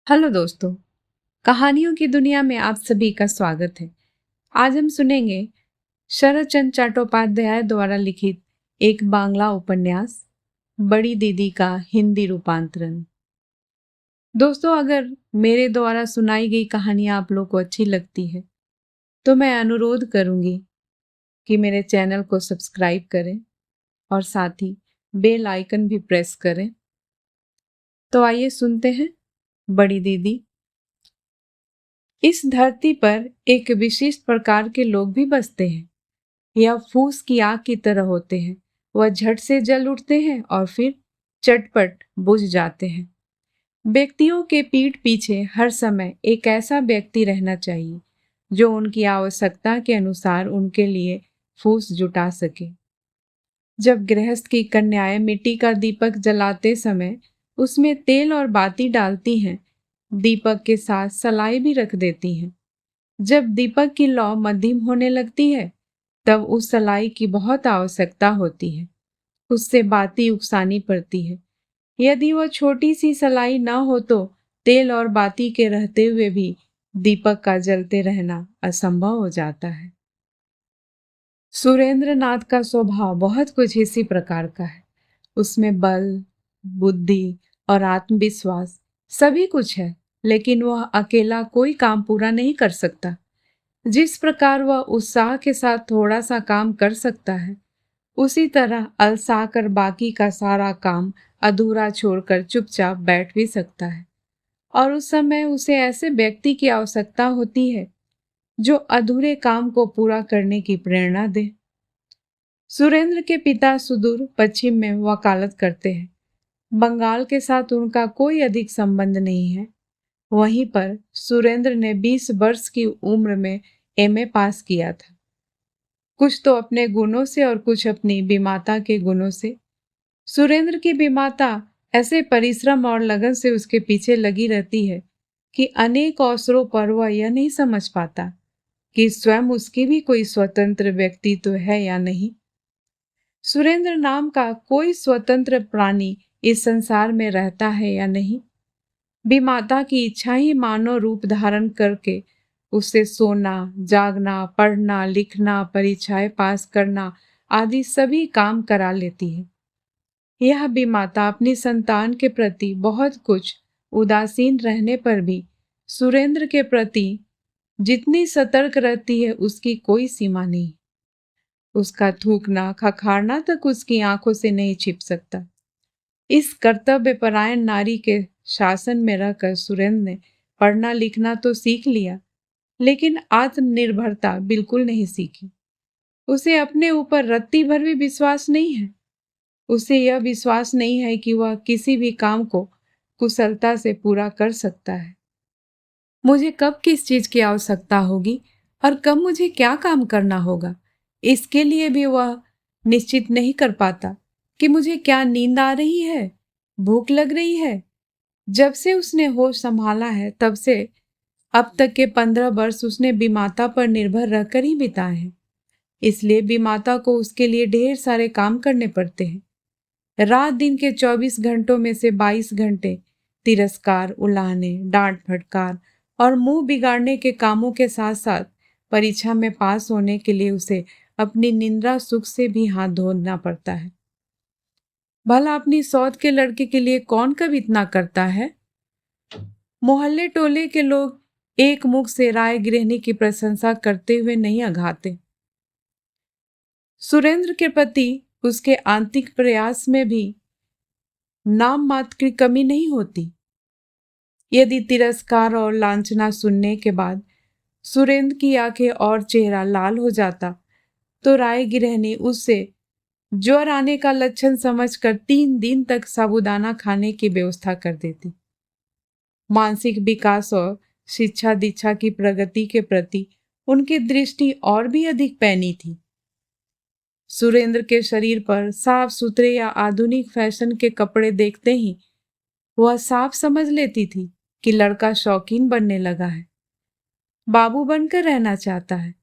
Hello दोस्तों, कहानियों की दुनिया में आप सभी का स्वागत है। आज हम सुनेंगे शरत चंद्र चट्टोपाध्याय द्वारा लिखित एक बांग्ला उपन्यास बड़ी दीदी का हिंदी रूपांतरण। दोस्तों, अगर मेरे द्वारा सुनाई गई कहानियां आप लोग को अच्छी लगती है तो मैं अनुरोध करूंगी कि मेरे चैनल को सब्सक्राइब करें और साथ ही बेल आइकन भी प्रेस करें। तो आइए सुनते हैं बड़ी दीदी। इस धरती पर एक विशिष्ट प्रकार के लोग भी बसते हैं। यह फूस की आग की तरह होते हैं। वह झट से जल उठते हैं और फिर चटपट बुझ जाते हैं। व्यक्तियों के पीठ पीछे हर समय एक ऐसा व्यक्ति रहना चाहिए जो उनकी आवश्यकता के अनुसार उनके लिए फूस जुटा सके। जब गृहस्थ की कन्याएं मिट्टी का दीपक जलाते समय उसमें तेल और बाती डालती हैं, दीपक के साथ सलाई भी रख देती हैं। जब दीपक की लौ मध्यम होने लगती है तब उस सलाई की बहुत आवश्यकता होती है। उससे बाती उकसानी पड़ती है। यदि वह छोटी सी सलाई न हो तो तेल और बाती के रहते हुए भी दीपक का जलते रहना असंभव हो जाता है। सुरेंद्र नाथ का स्वभाव बहुत कुछ इसी प्रकार का है। उसमें बल, बुद्धि और आत्मविश्वास सभी कुछ है, लेकिन वह अकेला कोई काम पूरा नहीं कर सकता। जिस प्रकार वह उत्साह के साथ थोड़ा सा काम कर सकता है, उसी तरह अलसाकर बाकी का सारा काम अधूरा छोड़कर चुपचाप बैठ भी सकता है। और उस समय उसे ऐसे व्यक्ति की आवश्यकता होती है जो अधूरे काम को पूरा करने की प्रेरणा दे। सुरेंद्र के पिता सुदूर पश्चिम में वकालत करते हैं। बंगाल के साथ उनका कोई अधिक संबंध नहीं है। वहीं पर सुरेंद्र ने 20 वर्ष की उम्र में एमए पास किया था। कुछ तो अपने गुणों से और कुछ अपनी बीमाता के गुणों से। सुरेंद्र की बीमाता ऐसे परिश्रम और लगन से उसके पीछे लगी रहती है कि अनेक अवसरों पर वह यह नहीं समझ पाता कि स्वयं उसकी भी कोई स्वतंत्र व्यक्तित्व है या नहीं। सुरेंद्र नाम का कोई स्वतंत्र प्राणी इस संसार में रहता है या नहीं। बीमाता की इच्छा ही मानव रूप धारण करके उससे सोना, जागना, पढ़ना, लिखना, परीक्षाएं पास करना आदि सभी काम करा लेती है। यह बीमाता अपनी संतान के प्रति बहुत कुछ उदासीन रहने पर भी सुरेंद्र के प्रति जितनी सतर्क रहती है उसकी कोई सीमा नहीं। उसका थूकना, खखाड़ना तक उसकी आंखों से नहीं छिप सकता। इस कर्तव्यपरायण नारी के शासन में रहकर सुरेंद्र ने पढ़ना लिखना तो सीख लिया, लेकिन आत्मनिर्भरता बिल्कुल नहीं सीखी। उसे अपने ऊपर रत्ती भर भी विश्वास नहीं है। उसे यह विश्वास नहीं है कि वह किसी भी काम को कुशलता से पूरा कर सकता है। मुझे कब किस चीज की आवश्यकता होगी और कब मुझे क्या काम करना होगा, इसके लिए भी वह निश्चित नहीं कर पाता कि मुझे क्या नींद आ रही है, भूख लग रही है। जब से उसने होश संभाला है तब से अब तक के 15 वर्ष उसने बीमाता पर निर्भर रहकर ही बिताए हैं। इसलिए बीमाता को उसके लिए ढेर सारे काम करने पड़ते हैं। रात दिन के 24 घंटों में से 22 घंटे तिरस्कार, उलाहने, डांट फटकार और मुंह बिगाड़ने के कामों के साथ साथ परीक्षा में पास होने के लिए उसे अपनी निंद्रा सुख से भी हाथ धोना पड़ता है। भला अपनी सौत के लड़के के लिए कौन कब इतना करता है? मोहल्ले टोले के लोग एक मुख से राय गृहिणी की प्रशंसा करते हुए नहीं अघाते। सुरेंद्र के प्रति उसके आंतरिक प्रयास में भी नाम मात्र की कमी नहीं होती। यदि तिरस्कार और लांछना सुनने के बाद सुरेंद्र की आंखें और चेहरा लाल हो जाता तो राय गृहिणी उससे ज्वर आने का लक्षण समझकर 3 दिन तक साबूदाना खाने की व्यवस्था कर देती। मानसिक विकास और शिक्षा दीक्षा की प्रगति के प्रति उनकी दृष्टि और भी अधिक पैनी थी। सुरेंद्र के शरीर पर साफ सुथरे या आधुनिक फैशन के कपड़े देखते ही वह साफ समझ लेती थी कि लड़का शौकीन बनने लगा है, बाबू बनकर रहना चाहता है।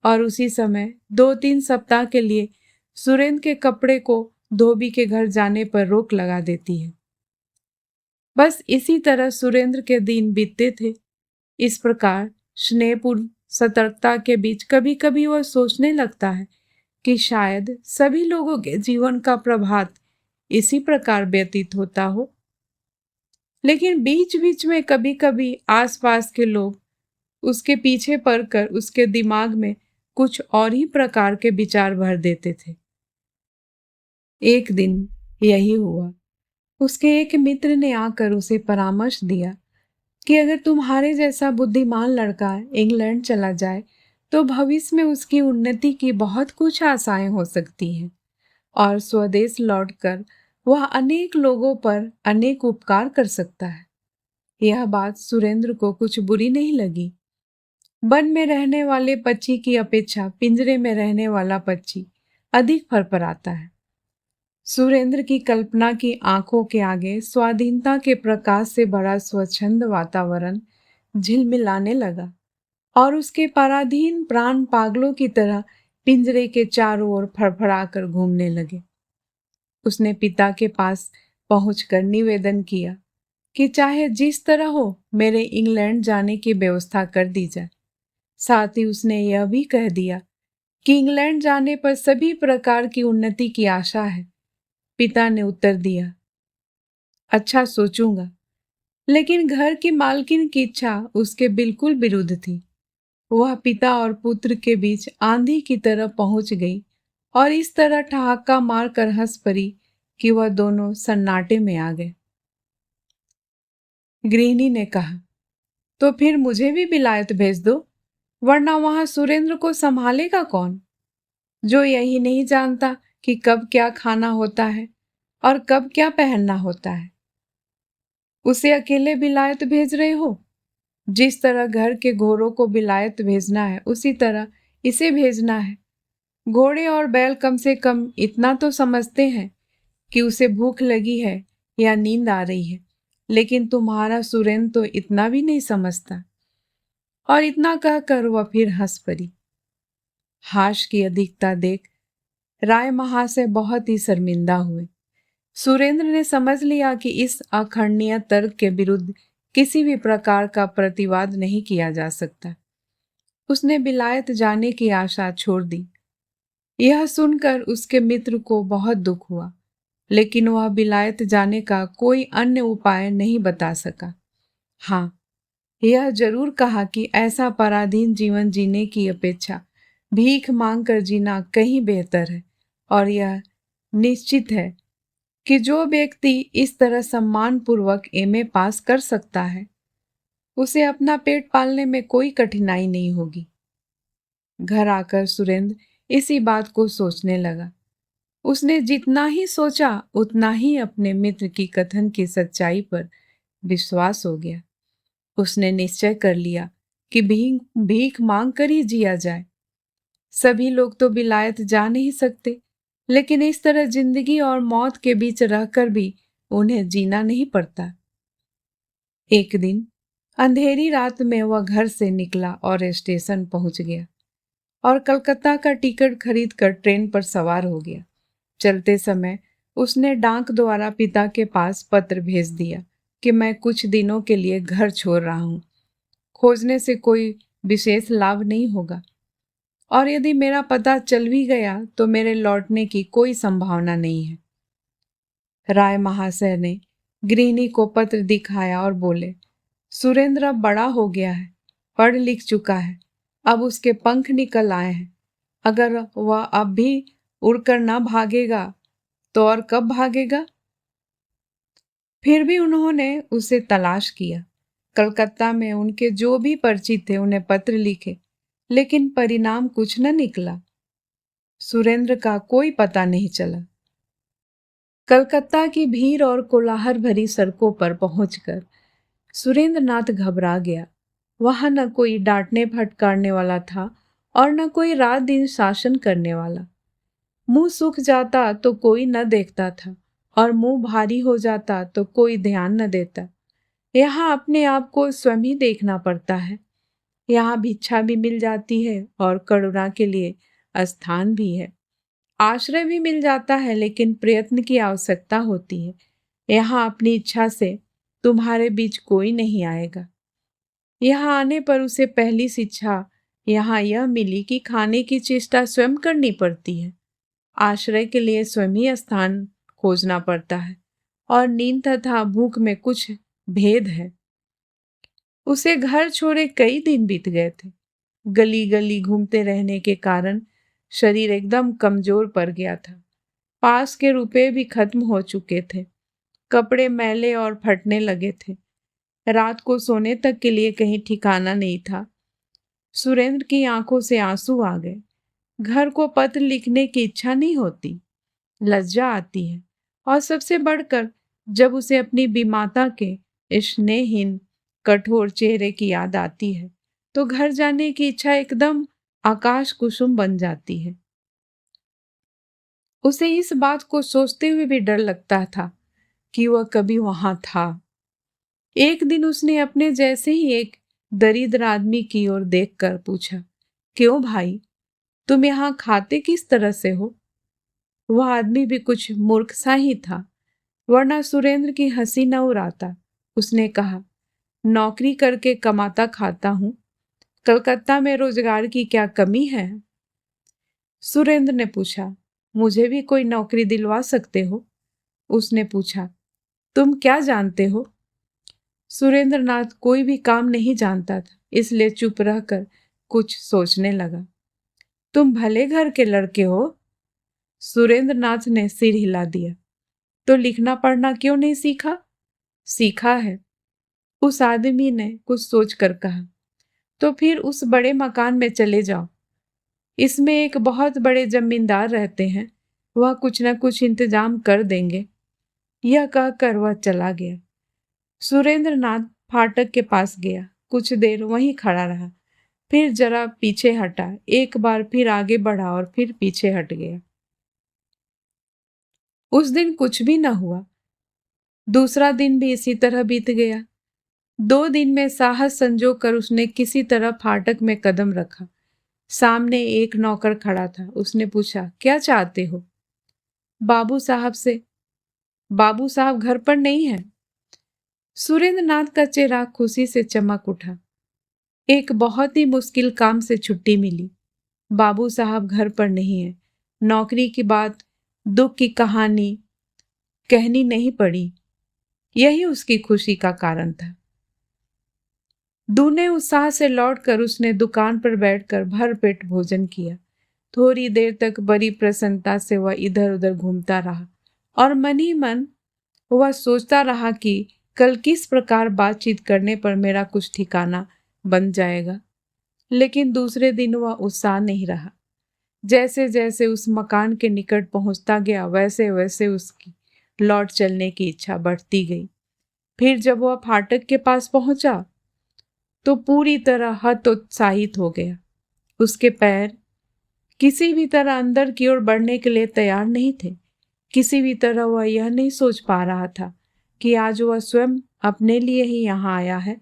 और उसी समय 2-3 सप्ताह के लिए सुरेंद्र के कपड़े को धोबी के घर जाने पर रोक लगा देती है। बस इसी तरह सुरेंद्र के दिन बीतते थे। इस प्रकार स्नेहपूर्ण सतर्कता के बीच कभी कभी वह सोचने लगता है कि शायद सभी लोगों के जीवन का प्रभात इसी प्रकार व्यतीत होता हो। लेकिन बीच बीच में कभी कभी आसपास के लोग उसके पीछे पड़कर उसके दिमाग में कुछ और ही प्रकार के विचार भर देते थे। एक दिन यही हुआ। उसके एक मित्र ने आकर उसे परामर्श दिया कि अगर तुम्हारे जैसा बुद्धिमान लड़का इंग्लैंड चला जाए तो भविष्य में उसकी उन्नति की बहुत कुछ आशाएं हो सकती हैं और स्वदेश लौटकर वह अनेक लोगों पर अनेक उपकार कर सकता है। यह बात सुरेंद्र को कुछ बुरी नहीं लगी। वन में रहने वाले पक्षी की अपेक्षा पिंजरे में रहने वाला पक्षी अधिक फरफराता है। सुरेंद्र की कल्पना की आंखों के आगे स्वाधीनता के प्रकाश से भरा स्वच्छंद वातावरण झिलमिलाने लगा और उसके पराधीन प्राण पागलों की तरह पिंजरे के चारों ओर फड़फड़ाकर घूमने लगे। उसने पिता के पास पहुंचकर निवेदन किया कि चाहे जिस तरह हो मेरे इंग्लैंड जाने की व्यवस्था कर दी जाए। साथ ही उसने यह भी कह दिया कि इंग्लैंड जाने पर सभी प्रकार की उन्नति की आशा है। पिता ने उत्तर दिया, अच्छा सोचूंगा। लेकिन घर की मालकिन की इच्छा उसके बिल्कुल विरुद्ध थी। वह पिता और पुत्र के बीच आंधी की तरह पहुंच गई और इस तरह ठहाका मारकर हंस पड़ी कि वह दोनों सन्नाटे में आ गए। गृहिणी ने कहा, तो फिर मुझे भी विलायत भेज दो, वरना वहां सुरेंद्र को संभालेगा कौन, जो यही नहीं जानता कि कब क्या खाना होता है और कब क्या पहनना होता है। उसे अकेले विलायत भेज रहे हो। जिस तरह घर के घोड़ों को विलायत भेजना है उसी तरह इसे भेजना है। घोड़े और बैल कम से कम इतना तो समझते हैं कि उसे भूख लगी है या नींद आ रही है, लेकिन तुम्हारा सुरेंद्र तो इतना भी नहीं समझता। और इतना कहकर वह फिर हंस पड़ी। हाश की अधिकता देख राय महाशय बहुत ही शर्मिंदा हुए। सुरेंद्र ने समझ लिया कि इस अखंडनीय तर्क के विरुद्ध किसी भी प्रकार का प्रतिवाद नहीं किया जा सकता। उसने विलायत जाने की आशा छोड़ दी। यह सुनकर उसके मित्र को बहुत दुख हुआ, लेकिन वह विलायत जाने का कोई अन्य उपाय नहीं बता सका। हाँ, यह जरूर कहा कि ऐसा पराधीन जीवन जीने की अपेक्षा भीख मांगकर जीना कहीं बेहतर है, और यह निश्चित है कि जो व्यक्ति इस तरह सम्मानपूर्वक एमए पास कर सकता है उसे अपना पेट पालने में कोई कठिनाई नहीं होगी। घर आकर सुरेंद्र इसी बात को सोचने लगा। उसने जितना ही सोचा उतना ही अपने मित्र की कथन की सच्चाई पर विश्वास हो गया। उसने निश्चय कर लिया कि भीख मांग कर ही जिया जाए। सभी लोग तो विलायत जा नहीं सकते, लेकिन इस तरह जिंदगी और मौत के बीच रहकर भी उन्हें जीना नहीं पड़ता। एक दिन अंधेरी रात में वह घर से निकला और स्टेशन पहुंच गया और कलकत्ता का टिकट खरीदकर ट्रेन पर सवार हो गया। चलते समय उसने डाक द्वारा पिता के पास पत्र भेज दिया कि मैं कुछ दिनों के लिए घर छोड़ रहा हूं। खोजने से कोई विशेष लाभ नहीं होगा, और यदि मेरा पता चल भी गया तो मेरे लौटने की कोई संभावना नहीं है। राय महाशय ने गृहिणी को पत्र दिखाया और बोले, सुरेंद्र अब बड़ा हो गया है, पढ़ लिख चुका है, अब उसके पंख निकल आए हैं। अगर वह अब भी उड़कर न भागेगा तो और कब भागेगा। फिर भी उन्होंने उसे तलाश किया। कलकत्ता में उनके जो भी परिचित थे उन्हें पत्र लिखे, लेकिन परिणाम कुछ न निकला। सुरेंद्र का कोई पता नहीं चला। कलकत्ता की भीड़ और कोलाहल भरी सड़कों पर पहुंचकर सुरेंद्र नाथ घबरा गया। वहां न कोई डांटने फटकारने वाला था और न कोई रात दिन शासन करने वाला। मुंह सूख जाता तो कोई न देखता था और मुंह भारी हो जाता तो कोई ध्यान न देता। यहाँ अपने आप को स्वयं ही देखना पड़ता है। यहाँ भिक्षा भी मिल जाती है और करुणा के लिए स्थान भी है। आश्रय भी मिल जाता है, लेकिन प्रयत्न की आवश्यकता होती है। यहाँ अपनी इच्छा से तुम्हारे बीच कोई नहीं आएगा। यहाँ आने पर उसे पहली शिक्षा यहाँ यह मिली कि खाने की चेष्टा स्वयं करनी पड़ती है, आश्रय के लिए स्वयं ही स्थान खोजना पड़ता है और नींद तथा भूख में कुछ भेद है। उसे घर छोड़े कई दिन बीत गए थे। गली गली घूमते रहने के कारण शरीर एकदम कमजोर पड़ गया था। पास के रुपए भी खत्म हो चुके थे। कपड़े मैले और फटने लगे थे। रात को सोने तक के लिए कहीं ठिकाना नहीं था। सुरेंद्र की आंखों से आंसू आ गए। घर को पत्र लिखने की इच्छा नहीं होती, लज्जा आती है, और सबसे बढ़कर जब उसे अपनी बीमाता के स्नेहहीन कठोर चेहरे की याद आती है तो घर जाने की इच्छा एकदम आकाश कुसुम बन जाती है। उसे इस बात को सोचते हुए भी डर लगता था कि वह कभी वहां था। एक दिन उसने अपने जैसे ही एक दरिद्र आदमी की ओर देखकर पूछा, क्यों भाई, तुम यहाँ खाते किस तरह से हो? वह आदमी भी कुछ मूर्ख सा ही था, वरना सुरेंद्र की हंसी न उड़ाता। उसने कहा, नौकरी करके कमाता खाता हूँ। कलकत्ता में रोजगार की क्या कमी है? सुरेंद्र ने पूछा, मुझे भी कोई नौकरी दिलवा सकते हो? उसने पूछा, तुम क्या जानते हो? सुरेंद्र नाथ कोई भी काम नहीं जानता था, इसलिए चुप रहकर कुछ सोचने लगा। तुम भले घर के लड़के हो। सुरेंद्र नाथ ने सिर हिला दिया। तो लिखना पढ़ना क्यों नहीं सीखा? सीखा है, उस आदमी ने कुछ सोचकर कहा। तो फिर उस बड़े मकान में चले जाओ, इसमें एक बहुत बड़े जमींदार रहते हैं, वह कुछ न कुछ इंतजाम कर देंगे। यह कहकर वह चला गया। सुरेंद्र नाथ फाटक के पास गया, कुछ देर वहीं खड़ा रहा, फिर जरा पीछे हटा, एक बार फिर आगे बढ़ा और फिर पीछे हट गया। उस दिन कुछ भी न हुआ। दूसरा दिन भी इसी तरह बीत गया। 2 दिन में साहस संजो कर उसने किसी तरह फाटक में कदम रखा। सामने एक नौकर खड़ा था। उसने पूछा, क्या चाहते हो? बाबू साहब से। बाबू साहब घर पर नहीं है। सुरेंद्र नाथ का चेहरा खुशी से चमक उठा। एक बहुत ही मुश्किल काम से छुट्टी मिली। बाबू साहब घर पर नहीं है। नौकरी की बात, दुख की कहानी कहनी नहीं पड़ी, यही उसकी खुशी का कारण था। दूने उत्साह से लौटकर उसने दुकान पर बैठकर भर पेट भोजन किया। थोड़ी देर तक बड़ी प्रसन्नता से वह इधर उधर घूमता रहा और मन ही मन वह सोचता रहा कि कल किस प्रकार बातचीत करने पर मेरा कुछ ठिकाना बन जाएगा। लेकिन दूसरे दिन वह उत्साह नहीं रहा। जैसे जैसे उस मकान के निकट पहुंचता गया वैसे वैसे उसकी लौट चलने की इच्छा बढ़ती गई। फिर जब वह फाटक के पास पहुंचा तो पूरी तरह हतोत्साहित हो गया। उसके पैर किसी भी तरह अंदर की ओर बढ़ने के लिए तैयार नहीं थे। किसी भी तरह वह यह नहीं सोच पा रहा था कि आज वह स्वयं अपने लिए ही यहाँ आया है।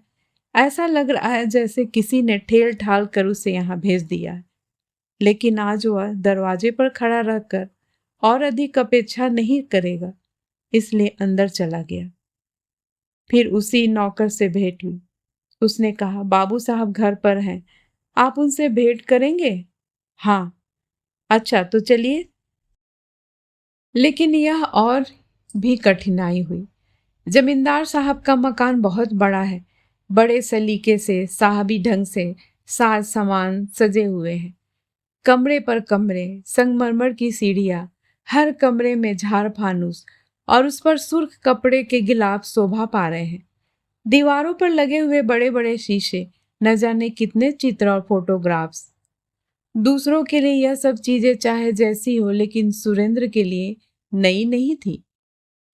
ऐसा लग रहा है जैसे किसी ने ठेल ठाल कर उसे यहाँ भेज दिया है। लेकिन आज वह दरवाजे पर खड़ा रहकर और अधिक अपेक्षा नहीं करेगा, इसलिए अंदर चला गया। फिर उसी नौकर से भेंट हुई। उसने कहा, बाबू साहब घर पर हैं, आप उनसे भेंट करेंगे? हाँ। अच्छा, तो चलिए। लेकिन यह और भी कठिनाई हुई। जमींदार साहब का मकान बहुत बड़ा है। बड़े सलीके से, साहबी ढंग से साज सामान सजे हुए हैं। कमरे पर कमरे, संगमरमर की सीढ़ियां, हर कमरे में झाड़ फानूस और उस पर सुर्ख कपड़े के गिलाफ शोभा पा रहे हैं। दीवारों पर लगे हुए बड़े बड़े शीशे, न जाने कितने चित्र और फोटोग्राफ्स। दूसरों के लिए यह सब चीजें चाहे जैसी हो, लेकिन सुरेंद्र के लिए नई नहीं थी,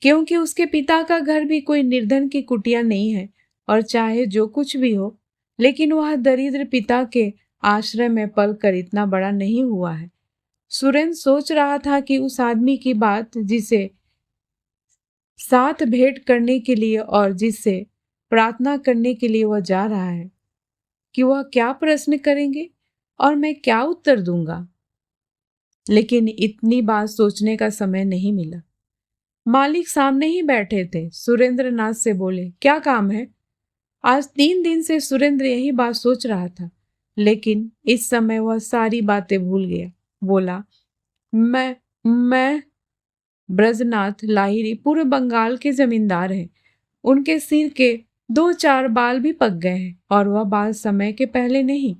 क्योंकि उसके पिता का घर भी कोई निर्धन की कुटिया नहीं है। और चाहे जो कुछ भी हो, लेकिन वह दरिद्र पिता के आश्रय में पल कर इतना बड़ा नहीं हुआ है। सुरेंद्र सोच रहा था कि उस आदमी की बात, जिसे साथ भेंट करने के लिए और जिससे प्रार्थना करने के लिए वह जा रहा है, कि वह क्या प्रश्न करेंगे और मैं क्या उत्तर दूंगा। लेकिन इतनी बात सोचने का समय नहीं मिला। मालिक सामने ही बैठे थे। सुरेंद्र नाथ से बोले, क्या काम है? आज 3 दिन से सुरेंद्र यही बात सोच रहा था, लेकिन इस समय वह सारी बातें भूल गया। बोला, मैं ब्रजनाथ लाहिरी पूर्व बंगाल के जमींदार हैं। उनके सिर के 2-4 बाल भी पक गए हैं, और वह बाल समय के पहले नहीं,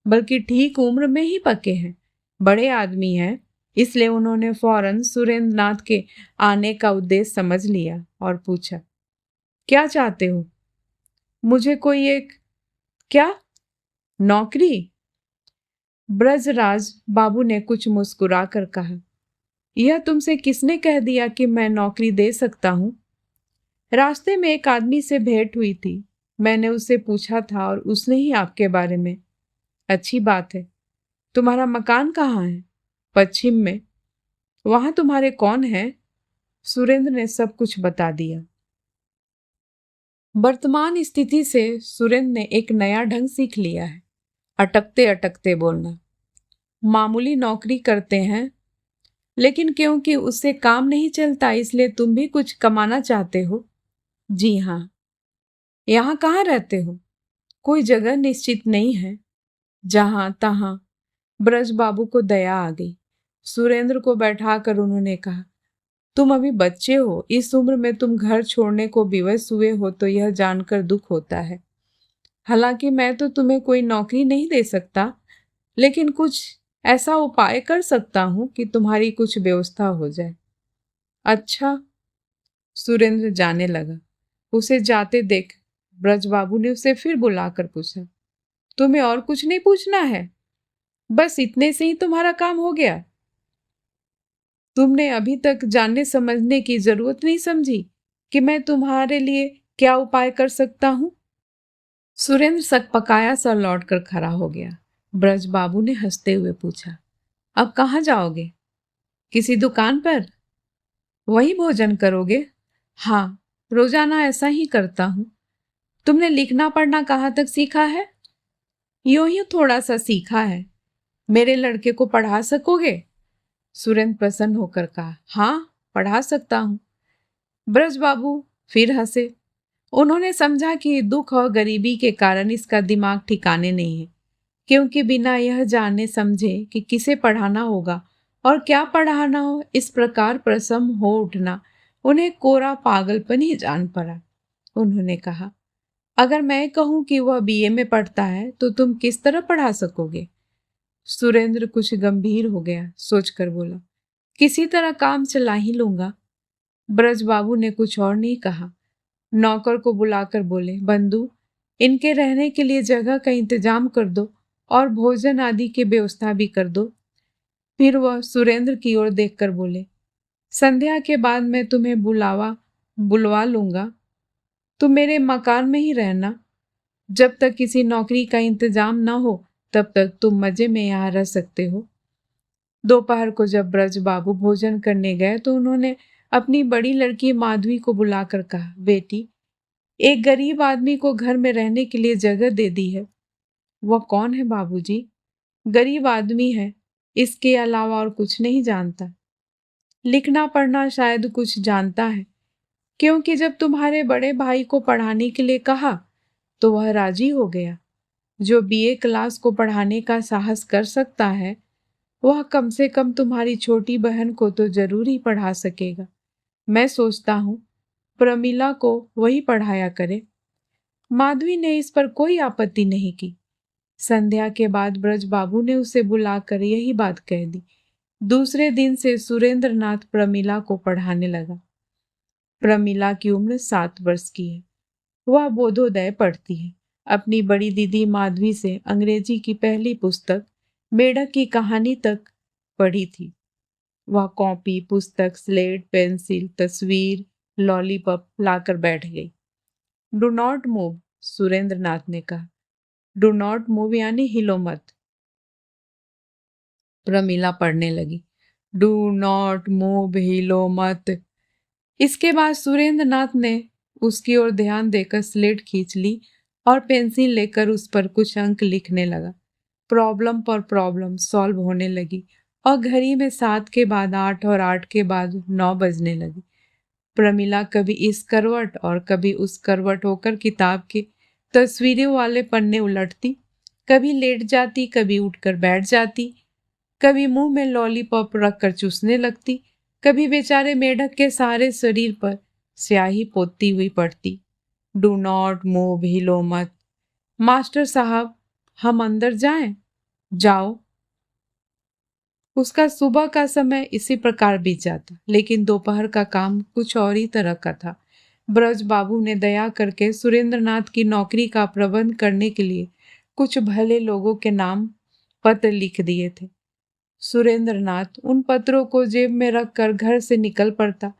बल्कि ठीक उम्र में ही पके हैं। बड़े आदमी हैं, इसलिए उन्होंने फौरन सुरेंद्र नाथ के आने का उद्देश्य समझ लिया और पूछा, क्या चाहते हो? मुझे कोई एक क्या नौकरी? ब्रजराज बाबू ने कुछ मुस्कुरा कर कहा, यह तुमसे किसने कह दिया कि मैं नौकरी दे सकता हूं? रास्ते में एक आदमी से भेंट हुई थी, मैंने उससे पूछा था और उसने ही आपके बारे में। अच्छी बात है। तुम्हारा मकान कहाँ है? पश्चिम में। वहां तुम्हारे कौन है? सुरेंद्र ने सब कुछ बता दिया। वर्तमान स्थिति से सुरेंद्र ने एक नया ढंग सीख लिया है, अटकते अटकते बोलना। मामूली नौकरी करते हैं, लेकिन क्योंकि उससे काम नहीं चलता इसलिए तुम भी कुछ कमाना चाहते हो। जी हाँ। यहाँ कहाँ रहते हो? कोई जगह निश्चित नहीं है। जहां तहां। ब्रज बाबू को दया आ गई। सुरेंद्र को बैठाकर उन्होंने कहा, तुम अभी बच्चे हो, इस उम्र में तुम घर छोड़ने को विवश हुए हो तो यह जानकर दुख होता है। हालांकि मैं तो तुम्हें कोई नौकरी नहीं दे सकता, लेकिन कुछ ऐसा उपाय कर सकता हूं कि तुम्हारी कुछ व्यवस्था हो जाए। अच्छा। सुरेंद्र जाने लगा। उसे जाते देख ब्रजबाबू ने उसे फिर बुलाकर पूछा, तुम्हें और कुछ नहीं पूछना है? बस इतने से ही तुम्हारा काम हो गया? तुमने अभी तक जानने समझने की जरूरत नहीं समझी कि मैं तुम्हारे लिए क्या उपाय कर सकता हूं? सुरेंद्र सकपकाया सा लौटकर खड़ा हो गया। ब्रजबाबू ने हंसते हुए पूछा, अब कहाँ जाओगे? किसी दुकान पर? वहीं भोजन करोगे? हाँ, रोजाना ऐसा ही करता हूं। तुमने लिखना पढ़ना कहाँ तक सीखा है? यूं ही थोड़ा सा सीखा है। मेरे लड़के को पढ़ा सकोगे? सुरेंद्र प्रसन्न होकर कहा, हाँ, पढ़ा सकता हूं। ब्रजबाबू फिर हंसे। उन्होंने समझा कि दुख और गरीबी के कारण इसका दिमाग ठिकाने नहीं है, क्योंकि बिना यह जाने समझे कि किसे पढ़ाना होगा और क्या पढ़ाना हो, इस प्रकार प्रसन्न हो उठना उन्हें कोरा पागलपन ही जान पड़ा। उन्होंने कहा, अगर मैं कहूं कि वह बीए में पढ़ता है तो तुम किस तरह पढ़ा सकोगे? सुरेंद्र कुछ गंभीर हो गया, सोचकर बोला, किसी तरह काम चला ही लूंगा। ब्रजबाबू ने कुछ और नहीं कहा। नौकर को बुलाकर बोले, बंधु, इनके रहने के लिए जगह का इंतजाम कर दो और भोजन आदि की व्यवस्था भी कर दो। फिर वह सुरेंद्र की ओर देखकर बोले, संध्या के बाद मैं तुम्हें बुलवा लूंगा। तुम मेरे मकान में ही रहना। जब तक किसी नौकरी का इंतजाम ना हो तब तक तुम मजे में यहाँ रह सकते हो। दोपहर को जब ब्रज बाबू भोजन करने गए तो उन्होंने अपनी बड़ी लड़की माधवी को बुलाकर कहा, बेटी, एक गरीब आदमी को घर में रहने के लिए जगह दे दी है। वह कौन है बाबूजी? गरीब आदमी है, इसके अलावा और कुछ नहीं जानता। लिखना पढ़ना शायद कुछ जानता है, क्योंकि जब तुम्हारे बड़े भाई को पढ़ाने के लिए कहा तो वह राजी हो गया। जो बीए क्लास को पढ़ाने का साहस कर सकता है वह कम से कम तुम्हारी छोटी बहन को तो जरूर ही पढ़ा सकेगा। मैं सोचता हूँ प्रमिला को वही पढ़ाया करे। माधवी ने इस पर कोई आपत्ति नहीं की। संध्या के बाद ब्रज बाबू ने उसे बुलाकर यही बात कह दी। दूसरे दिन से सुरेंद्र नाथ प्रमिला को पढ़ाने लगा। प्रमिला की उम्र 7 वर्ष की है। वह बोधोदय पढ़ती है। अपनी बड़ी दीदी माधवी से अंग्रेजी की पहली पुस्तक मेढक की कहानी तक पढ़ी थी। वह कॉपी, पुस्तक, स्लेट, पेंसिल, तस्वीर, लॉलीपॉप लाकर बैठ गई। डू नॉट मूव, सुरेंद्र नाथ ने कहा। डू नॉट मूव यानी हिलो मत। प्रमिला पढ़ने लगी, डू नॉट मूव, हिलो मत। इसके बाद सुरेंद्र नाथ ने उसकी ओर ध्यान देकर स्लेट खींच ली और पेंसिल लेकर उस पर कुछ अंक लिखने लगा। प्रॉब्लम पर प्रॉब्लम सॉल्व होने लगी और घड़ी में 7 के बाद 8 और 8 के बाद 9 बजने लगी। प्रमिला कभी इस करवट और कभी उस करवट होकर किताब के तस्वीरों वाले पन्ने उलटती, कभी लेट जाती, कभी उठकर बैठ जाती, कभी मुंह में लॉलीपॉप रखकर चूसने लगती, कभी बेचारे मेढक के सारे शरीर पर स्याही पोतती हुई पड़ती। डू नॉट मूव, हिलो मत। मास्टर साहब, हम अंदर जाएं? जाओ। उसका सुबह का समय इसी प्रकार बीत जाता, लेकिन दोपहर का काम कुछ और ही तरह का था। ब्रज बाबू ने दया करके सुरेंद्रनाथ की नौकरी का प्रबंध करने के लिए कुछ भले लोगों के नाम पत्र लिख दिए थे। सुरेंद्रनाथ उन पत्रों को जेब में रखकर घर से निकल पड़ता,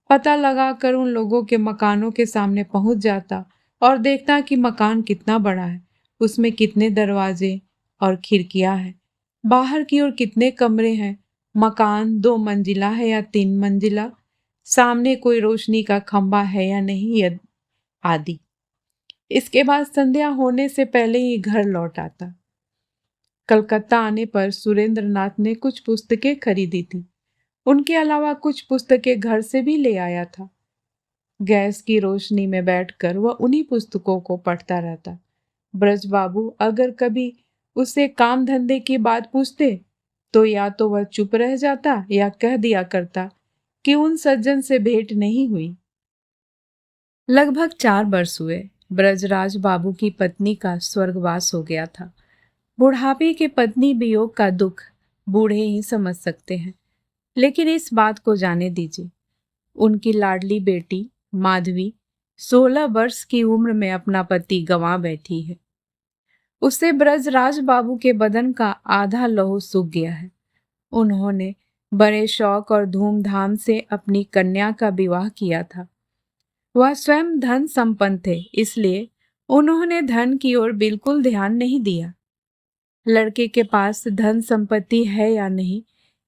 पता लगाकर उन लोगों के मकानों के सामने पहुंच जाता और देखता कि मकान कितना बड़ा है, उसमें कितने दरवाजे और खिड़कियां हैं, बाहर की ओर कितने कमरे हैं, मकान 2 मंजिला है या 3 मंजिला, सामने कोई रोशनी का खंभा है या नहीं, आदि। इसके बाद संध्या होने से पहले ही घर लौट आता। कलकत्ता आने पर सुरेंद्रनाथ ने कुछ पुस्तकें खरीदी थी। उनके अलावा कुछ पुस्तकें घर से भी ले आया था। गैस की रोशनी में बैठकर वह उन्हीं पुस्तकों को पढ़ता रहता। ब्रज बाबू अगर कभी उससे काम धंधे की बात पूछते तो या तो वह चुप रह जाता या कह दिया करता कि उन सज्जन से भेंट नहीं हुई। लगभग 4 वर्ष हुए। ब्रजराज बाबू की पत्नी का स्वर्गवास हो गया था। बुढ़ापे के पत्नी वियोग का दुख बूढ़े ही समझ सकते हैं, लेकिन इस बात को जाने दीजिए, उनकी लाडली बेटी माधवी 16 वर्ष की उम्र में अपना पति गंवा बैठी है। उससे ब्रजराज बाबू के बदन का आधा लहू सूख गया है। उन्होंने बड़े शौक और धूमधाम से अपनी कन्या का विवाह किया था। वह स्वयं धन संपन्न थे, इसलिए उन्होंने धन की ओर बिल्कुल ध्यान नहीं दिया। लड़के के पास धन संपत्ति है या नहीं,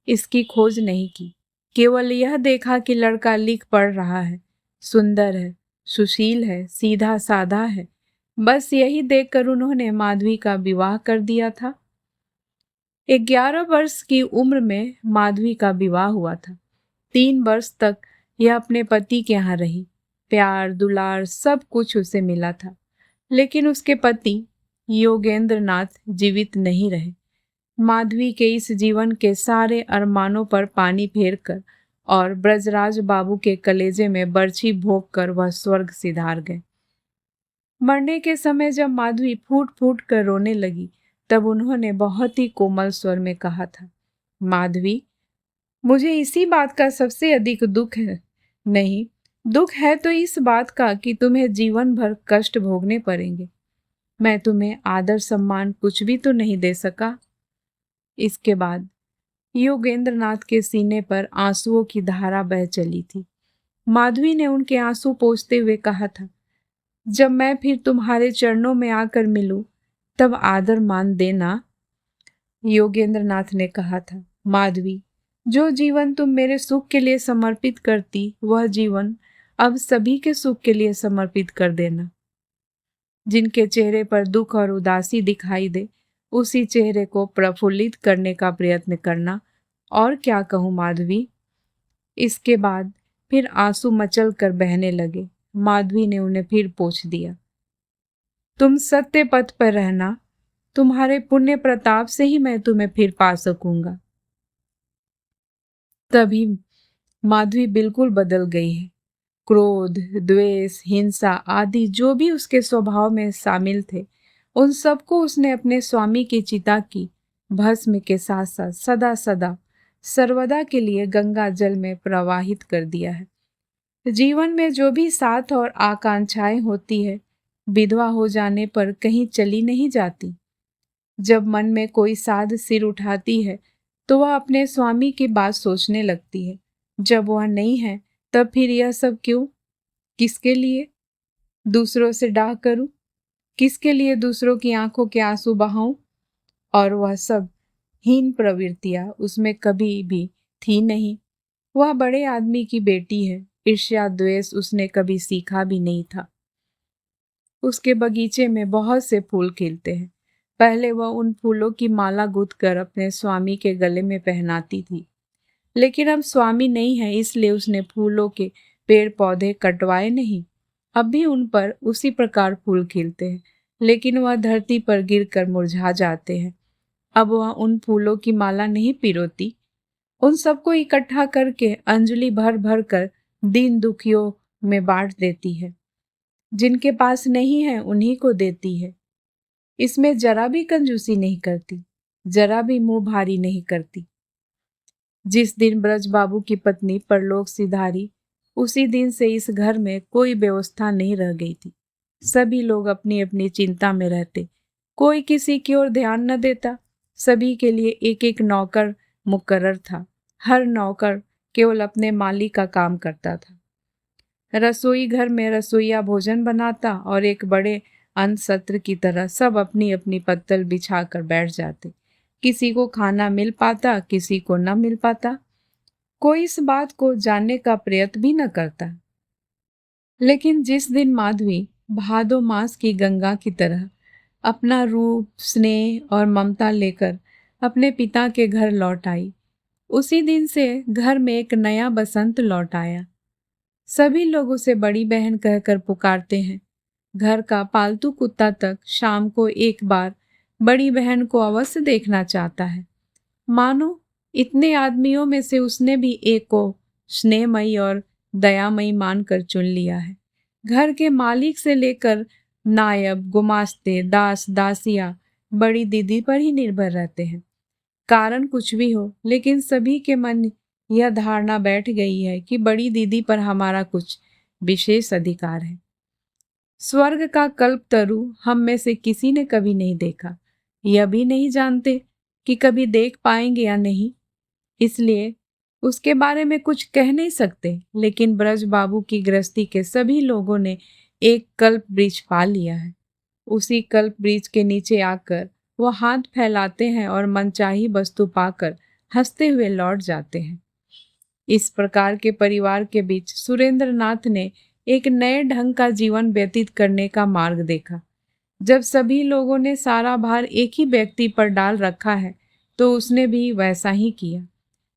इसकी खोज नहीं की। केवल यह देखा कि लड़का लिख पढ़ रहा है, सुंदर है, सुशील है, सीधा साधा है। बस यही देखकर उन्होंने माधवी का विवाह कर दिया था। 11 वर्ष की उम्र में माधवी का विवाह हुआ था। 3 वर्ष तक यह अपने पति के यहाँ रही। प्यार दुलार सब कुछ उसे मिला था, लेकिन उसके पति योगेंद्र नाथ जीवित नहीं रहे। माधवी के इस जीवन के सारे अरमानों पर पानी फेरकर और ब्रजराज बाबू के कलेजे में बर्छी भोंक कर वह स्वर्ग सिधार गए। मरने के समय जब माधवी फूट फूट कर रोने लगी, तब उन्होंने बहुत ही कोमल स्वर में कहा था, माधवी, मुझे इसी बात का सबसे अधिक दुख है। नहीं, दुख है तो इस बात का कि तुम्हें जीवन भर कष्ट भोगने पड़ेंगे। मैं तुम्हें आदर सम्मान कुछ भी तो नहीं दे सका। इसके बाद योगेंद्रनाथ के सीने पर आंसुओं की धारा बह चली थी। माधवी ने उनके आंसू पोंछते हुए कहा था, जब मैं फिर तुम्हारे चरणों में आकर मिलूं, तब आदर मान देना। योगेंद्रनाथ ने कहा था, माधवी, जो जीवन तुम मेरे सुख के लिए समर्पित करती, वह जीवन अब सभी के सुख के लिए समर्पित कर देना। जिनके चेहरे पर दुख और उदासी दिखाई दे, उसी चेहरे को प्रफुल्लित करने का प्रयत्न करना। और क्या कहूँ माधवी। इसके बाद फिर आंसू मचल कर बहने लगे। माधवी ने उन्हें फिर पोंछ दिया, तुम सत्य पथ पर रहना, तुम्हारे पुण्य प्रताप से ही मैं तुम्हें फिर पा सकूंगा। तभी माधवी बिल्कुल बदल गई है। क्रोध, द्वेष, हिंसा आदि जो भी उसके स्वभाव में शामिल थे, उन सबको उसने अपने स्वामी की चिता की भस्म के साथ साथ सदा सदा सर्वदा के लिए गंगा जल में प्रवाहित कर दिया है। जीवन में जो भी साथ और आकांक्षाएं होती है, विधवा हो जाने पर कहीं चली नहीं जाती। जब मन में कोई साध सिर उठाती है, तो वह अपने स्वामी की बात सोचने लगती है। जब वह नहीं है, तब फिर यह सब क्यों? किसके लिए? दूसरों से डाह करूं? किसके लिए दूसरों की आंखों के आंसू बहाऊं? और वह सब हीन प्रवृत्तियां उसमें कभी भी थी नहीं। वह बड़े आदमी की बेटी है। ईर्ष्या द्वेष उसने कभी सीखा भी नहीं था। उसके बगीचे में बहुत से फूल खिलते हैं। पहले वह उन फूलों की माला गूंथ कर अपने स्वामी के गले में पहनाती थी, लेकिन अब स्वामी नहीं है, इसलिए उसने फूलों के पेड़ पौधे कटवाए नहीं, अब भी उन पर उसी प्रकार फूल खिलते हैं, लेकिन वह धरती पर गिरकर मुरझा जाते हैं। अब वह उन फूलों की माला नहीं पिरोती, उन सबको इकट्ठा करके अंजलि भर भर कर दीन दुखियों में बांट देती है। जिनके पास नहीं है उन्हीं को देती है। इसमें जरा भी कंजूसी नहीं करती, जरा भी मुंह भारी नहीं करती। जिस दिन ब्रज बाबू की पत्नी परलोक सिधारी, उसी दिन से इस घर में कोई व्यवस्था नहीं रह गई थी। सभी लोग अपनी अपनी चिंता में रहते, कोई किसी की ओर ध्यान न देता। सभी के लिए एक एक नौकर मुकर्रर था। हर नौकर केवल अपने मालिक का काम करता था। रसोई घर में रसोइया भोजन बनाता और एक बड़े अन्न सत्र की तरह सब अपनी अपनी पत्तल बिछा कर बैठ जाते। किसी को खाना मिल पाता, किसी को न मिल पाता। कोई इस बात को जानने का प्रयत्न भी न करता। लेकिन जिस दिन माधवी भादो मास की गंगा की तरह अपना रूप, स्नेह और ममता लेकर अपने पिता के घर लौट आई, उसी दिन से घर में एक नया बसंत लौट आया। सभी लोग उसे बड़ी बहन कहकर पुकारते हैं। घर का पालतू कुत्ता तक शाम को एक बार बड़ी बहन को अवश्य देखना चाहता है। मानो इतने आदमियों में से उसने भी एक को स्नेहमयी और दयामयी मानकर चुन लिया है। घर के मालिक से लेकर नायब, गुमास्ते, दास, दासिया बड़ी दीदी पर ही निर्भर रहते हैं। कारण कुछ भी हो, लेकिन सभी के मन यह धारणा बैठ गई है कि बड़ी दीदी पर हमारा कुछ विशेष अधिकार है। स्वर्ग का कल्पतरु हम में से किसी ने कभी नहीं देखा, यह भी नहीं जानते कि कभी देख पाएंगे या नहीं, इसलिए उसके बारे में कुछ कह नहीं सकते। लेकिन ब्रज बाबू की गृहस्थी के सभी लोगों ने एक कल्प वृक्ष पा लिया है। उसी कल्प वृक्ष के नीचे आकर वह हाथ फैलाते हैं और मनचाही वस्तु पाकर हंसते हुए लौट जाते हैं। इस प्रकार के परिवार के बीच सुरेंद्र नाथ ने एक नए ढंग का जीवन व्यतीत करने का मार्ग देखा। जब सभी लोगों ने सारा भार एक ही व्यक्ति पर डाल रखा है, तो उसने भी वैसा ही किया।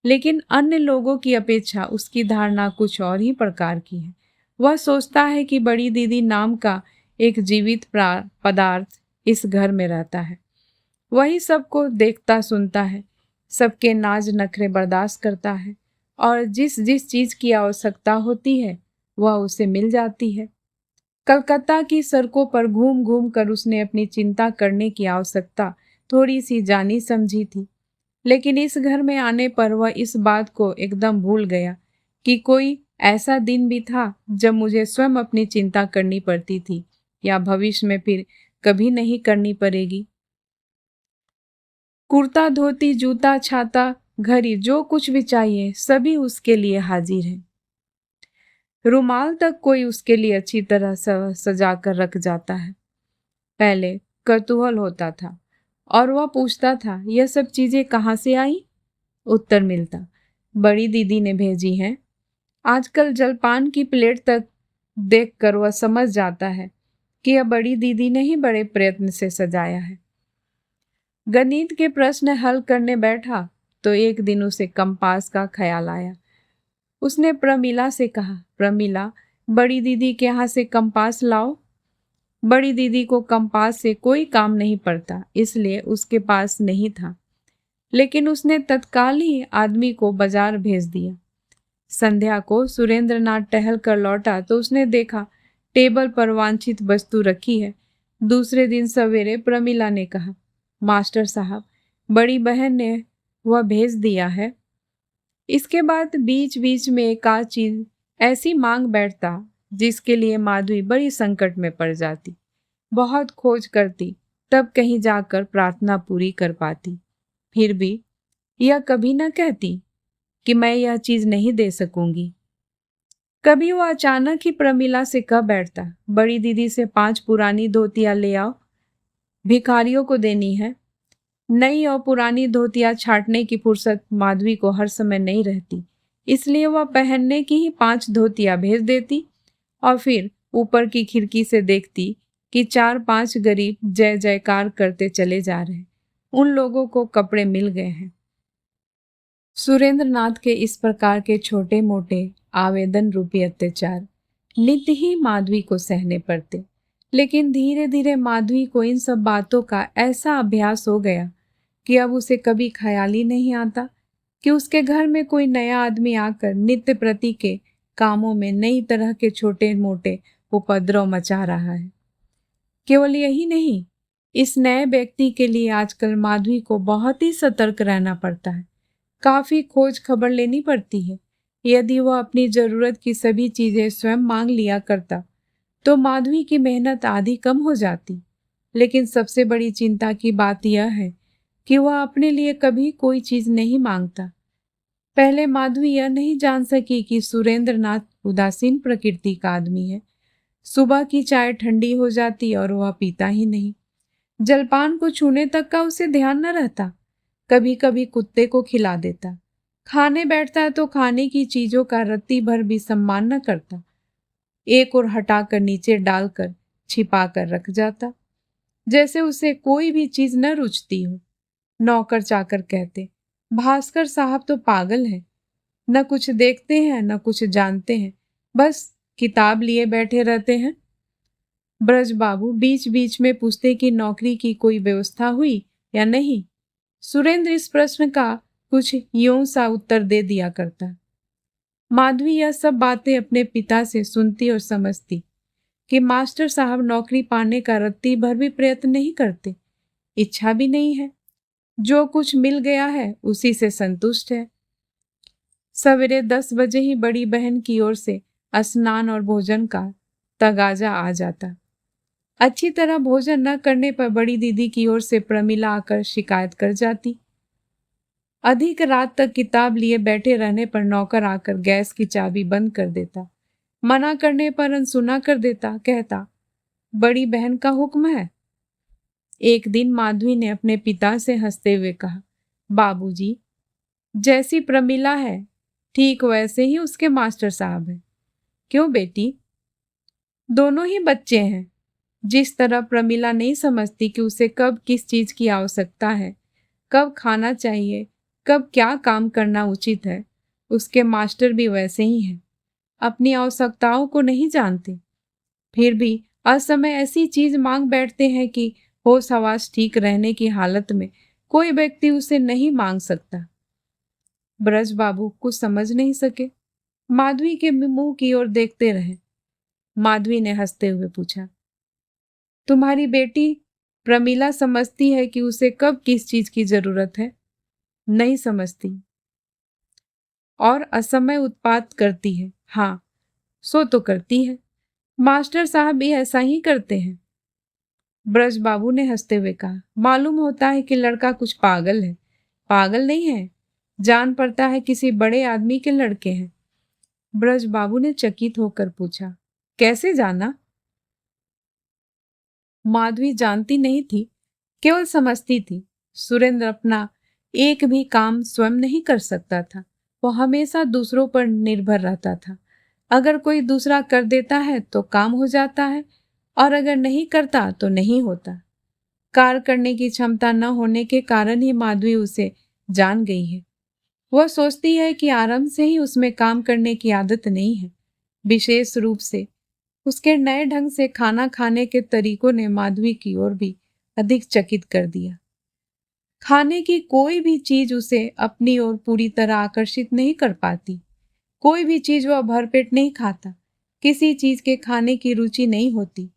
लेकिन अन्य लोगों की अपेक्षा उसकी धारणा कुछ और ही प्रकार की है। वह सोचता है कि बड़ी दीदी नाम का एक जीवित पदार्थ इस घर में रहता है। वही सबको देखता सुनता है, सबके नाज नखरे बर्दाश्त करता है और जिस जिस चीज की आवश्यकता होती है वह उसे मिल जाती है। कलकत्ता की सड़कों पर घूम घूम कर उसने अपनी चिंता करने की आवश्यकता थोड़ी सी जानी समझी थी, लेकिन इस घर में आने पर वह इस बात को एकदम भूल गया कि कोई ऐसा दिन भी था जब मुझे स्वयं अपनी चिंता करनी पड़ती थी या भविष्य में फिर कभी नहीं करनी पड़ेगी। कुर्ता, धोती, जूता, छाता, घड़ी, जो कुछ भी चाहिए सभी उसके लिए हाजिर है। रुमाल तक कोई उसके लिए अच्छी तरह सजा कर रख जाता है। पहले कौतूहल होता था और वह पूछता था, यह सब चीजें कहाँ से आई? उत्तर मिलता, बड़ी दीदी ने भेजी हैं। आजकल जलपान की प्लेट तक देखकर वह समझ जाता है कि यह बड़ी दीदी ने ही बड़े प्रयत्न से सजाया है। गणित के प्रश्न हल करने बैठा तो एक दिन उसे कंपास का ख्याल आया। उसने प्रमिला से कहा, प्रमिला, बड़ी दीदी के यहाँ से कंपास लाओ। बड़ी दीदी को कंपास से कोई काम नहीं पड़ता, इसलिए उसके पास नहीं था, लेकिन उसने तत्काल ही आदमी को बाजार भेज दिया। संध्या को सुरेंद्र नाथ टहल कर लौटा तो उसने देखा टेबल पर वांछित वस्तु रखी है। दूसरे दिन सवेरे प्रमिला ने कहा, मास्टर साहब, बड़ी बहन ने वह भेज दिया है। इसके बाद बीच बीच में एक आध चीज ऐसी मांग बैठता जिसके लिए माधवी बड़ी संकट में पड़ जाती। बहुत खोज करती, तब कहीं जाकर प्रार्थना पूरी कर पाती। फिर भी यह कभी न कहती कि मैं यह चीज नहीं दे सकूंगी। कभी वो अचानक ही प्रमिला से कह बैठता, बड़ी दीदी से 5 पुरानी धोतियां ले आओ, भिखारियों को देनी है। नई और पुरानी धोतियां छांटने की फुर्सत माधवी को हर समय नहीं रहती, इसलिए वह पहनने की ही 5 धोतियां भेज देती और फिर ऊपर की खिड़की से देखती कि 4-5 गरीब जय जयकार करते चले जा रहे हैं। उन लोगों को कपड़े मिल गए हैं। सुरेंद्र नाथ के इस प्रकार के छोटे मोटे आवेदन रूपी अत्याचार नित्य ही माधवी को सहने पड़ते। लेकिन धीरे धीरे माधवी को इन सब बातों का ऐसा अभ्यास हो गया कि अब उसे कभी ख्याल ही नहीं आता कि उसके घर में कोई नया आदमी आकर नित्य प्रति के कामों में नई तरह के छोटे मोटे उपद्रव मचा रहा है। केवल यही नहीं, इस नए व्यक्ति के लिए आजकल माधवी को बहुत ही सतर्क रहना पड़ता है। काफी खोज खबर लेनी पड़ती है। यदि वह अपनी जरूरत की सभी चीजें स्वयं मांग लिया करता तो माधवी की मेहनत आधी कम हो जाती। लेकिन सबसे बड़ी चिंता की बात यह है कि वह अपने लिए कभी कोई चीज नहीं मांगता। पहले माधवी यह नहीं जान सकी कि सुरेंद्र नाथ उदासीन प्रकृति का आदमी है। सुबह की चाय ठंडी हो जाती और वह पीता ही नहीं। जलपान को छूने तक का उसे ध्यान न रहता। कभी कभी कुत्ते को खिला देता। खाने बैठता है तो खाने की चीजों का रत्ती भर भी सम्मान न करता। एक और हटाकर नीचे डालकर छिपा कर रख जाता, जैसे उसे कोई भी चीज न रुचती हो। नौकर चाकर कहते, भास्कर साहब तो पागल है, न कुछ देखते हैं न कुछ जानते हैं, बस किताब लिए बैठे रहते हैं। ब्रज बाबू बीच बीच में पूछते कि नौकरी की कोई व्यवस्था हुई या नहीं। सुरेंद्र इस प्रश्न का कुछ यूं सा उत्तर दे दिया करता। माधवी यह सब बातें अपने पिता से सुनती और समझती कि मास्टर साहब नौकरी पाने का रत्ती भर भी प्रयत्न नहीं करते, इच्छा भी नहीं है। जो कुछ मिल गया है उसी से संतुष्ट है। सवेरे 10 बजे ही बड़ी बहन की ओर से स्नान और भोजन का तगाजा आ जाता। अच्छी तरह भोजन न करने पर बड़ी दीदी की ओर से प्रमिला आकर शिकायत कर जाती। अधिक रात तक किताब लिए बैठे रहने पर नौकर आकर गैस की चाबी बंद कर देता। मना करने पर अनसुना कर देता, कहता बड़ी बहन का हुक्म है। एक दिन माधवी ने अपने पिता से हंसते हुए कहा, बाबूजी, जैसी प्रमिला है ठीक वैसे ही उसके मास्टर साहब हैं। क्यों बेटी? दोनों ही बच्चे हैं। जिस तरह प्रमिला नहीं समझती कि उसे कब किस चीज की आवश्यकता है, कब खाना चाहिए, कब क्या काम करना उचित है, उसके मास्टर भी वैसे ही हैं। अपनी आवश्यकताओं को नहीं जानते, फिर भी असमय ऐसी चीज मांग बैठते हैं कि होश हवास ठीक रहने की हालत में कोई व्यक्ति उसे नहीं मांग सकता। ब्रज बाबू कुछ समझ नहीं सके, माधवी के मुंह की ओर देखते रहे। माधवी ने हंसते हुए पूछा, तुम्हारी बेटी प्रमिला समझती है कि उसे कब किस चीज की जरूरत है? नहीं समझती और असमय उत्पात करती है। हाँ, सो तो करती है। मास्टर साहब भी ऐसा ही करते हैं। ब्रज बाबू ने हंसते हुए कहा, मालूम होता है कि लड़का कुछ पागल है। पागल नहीं है, जान पड़ता है किसी बड़े आदमी के लड़के हैं। ब्रज बाबू ने चकित होकर पूछा, कैसे जाना? माधवी जानती नहीं थी, केवल समझती थी। सुरेंद्र अपना एक भी काम स्वयं नहीं कर सकता था। वो हमेशा दूसरों पर निर्भर रहता था। अगर कोई दूसरा कर देता है तो काम हो जाता है और अगर नहीं करता तो नहीं होता। कार्य करने की क्षमता न होने के कारण ही माधवी उसे जान गई है। वह सोचती है कि आरंभ से ही उसमें काम करने की आदत नहीं है। विशेष रूप से उसके नए ढंग से खाना खाने के तरीकों ने माधवी की ओर भी अधिक चकित कर दिया। खाने की कोई भी चीज उसे अपनी ओर पूरी तरह आकर्षित नहीं कर पाती। कोई भी चीज वह भरपेट नहीं खाता। किसी चीज के खाने की रुचि नहीं होती।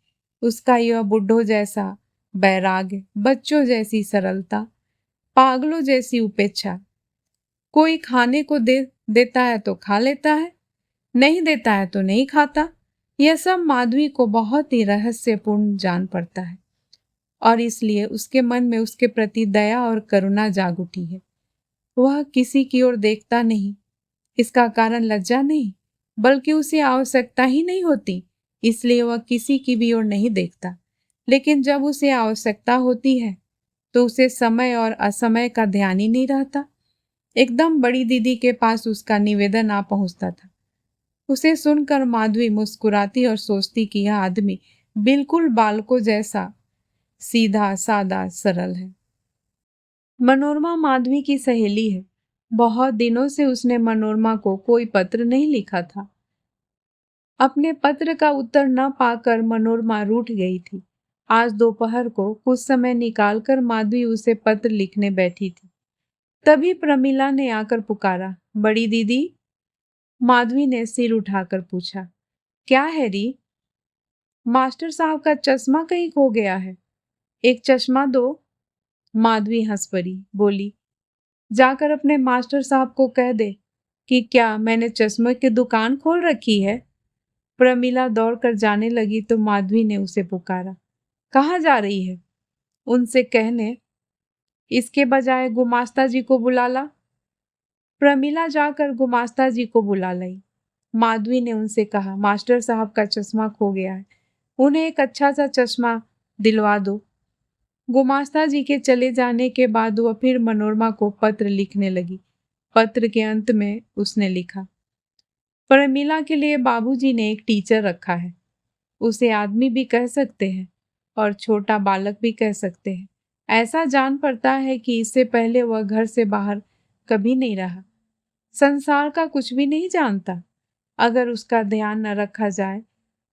उसका यह बुढ़ों जैसा वैराग्य, बच्चों जैसी सरलता, पागलों जैसी उपेक्षा। कोई खाने को देता है तो खा लेता है, नहीं देता है तो नहीं खाता। यह सब माधवी को बहुत ही रहस्यपूर्ण जान पड़ता है और इसलिए उसके मन में उसके प्रति दया और करुणा जाग उठी है। वह किसी की ओर देखता नहीं। इसका कारण लज्जा नहीं, बल्कि उसे आवश्यकता ही नहीं होती, इसलिए वह किसी की भी ओर नहीं देखता। लेकिन जब उसे आवश्यकता होती है तो उसे समय और असमय का ध्यान ही नहीं रहता। एकदम बड़ी दीदी के पास उसका निवेदन आ पहुंचता था। उसे सुनकर माधवी मुस्कुराती और सोचती कि यह आदमी बिल्कुल बालकों जैसा सीधा सादा सरल है। मनोरमा माधवी की सहेली है बहुत दिनों से उसने मनोरमा को कोई पत्र नहीं लिखा था। अपने पत्र का उत्तर न पाकर मनोरमा रूठ गई थी। आज दोपहर को कुछ समय निकालकर माधवी उसे पत्र लिखने बैठी थी। तभी प्रमिला ने आकर पुकारा, बड़ी दीदी। माधवी ने सिर उठाकर पूछा, क्या है री? मास्टर साहब का चश्मा कहीं खो गया है, एक चश्मा दो। माधवी हंस पड़ी, बोली, जाकर अपने मास्टर साहब को कह दे कि क्या मैंने चश्मे की दुकान खोल रखी है। प्रमिला दौड़कर जाने लगी तो माधवी ने उसे पुकारा, कहाँ जा रही है? उनसे कहने, इसके बजाय गुमास्ता जी को बुला ला। प्रमिला जाकर गुमास्ता जी को बुला लाई। माधवी ने उनसे कहा, मास्टर साहब का चश्मा खो गया है, उन्हें एक अच्छा सा चश्मा दिलवा दो। गुमास्ता जी के चले जाने के बाद वह फिर मनोरमा को पत्र लिखने लगी। पत्र के अंत में उसने लिखा, प्रमिला के लिए बाबूजी ने एक टीचर रखा है। उसे आदमी भी कह सकते हैं और छोटा बालक भी कह सकते हैं। ऐसा जान पड़ता है कि इससे पहले वह घर से बाहर कभी नहीं रहा, संसार का कुछ भी नहीं जानता। अगर उसका ध्यान न रखा जाए,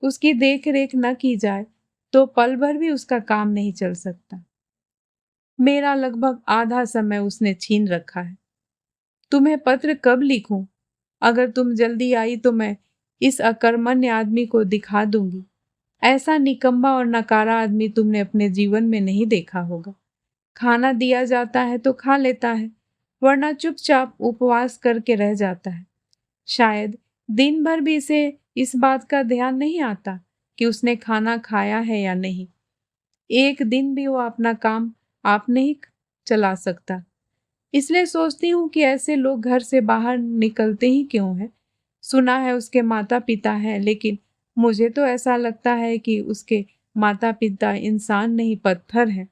उसकी देख रेख न की जाए, तो पल भर भी उसका काम नहीं चल सकता। मेरा लगभग आधा समय उसने छीन रखा है। तुम्हें पत्र कब लिखूं? अगर तुम जल्दी आई तो मैं इस अकर्मण्य आदमी को दिखा दूंगी। ऐसा निकम्मा और नकारा आदमी तुमने अपने जीवन में नहीं देखा होगा। खाना दिया जाता है तो खा लेता है, वरना चुपचाप उपवास करके रह जाता है। शायद दिन भर भी इसे इस बात का ध्यान नहीं आता कि उसने खाना खाया है या नहीं। एक दिन भी वो अपना काम आप नहीं चला सकता। इसलिए सोचती हूँ कि ऐसे लोग घर से बाहर निकलते ही क्यों हैं। सुना है उसके माता पिता हैं, लेकिन मुझे तो ऐसा लगता है कि उसके माता पिता इंसान नहीं पत्थर हैं।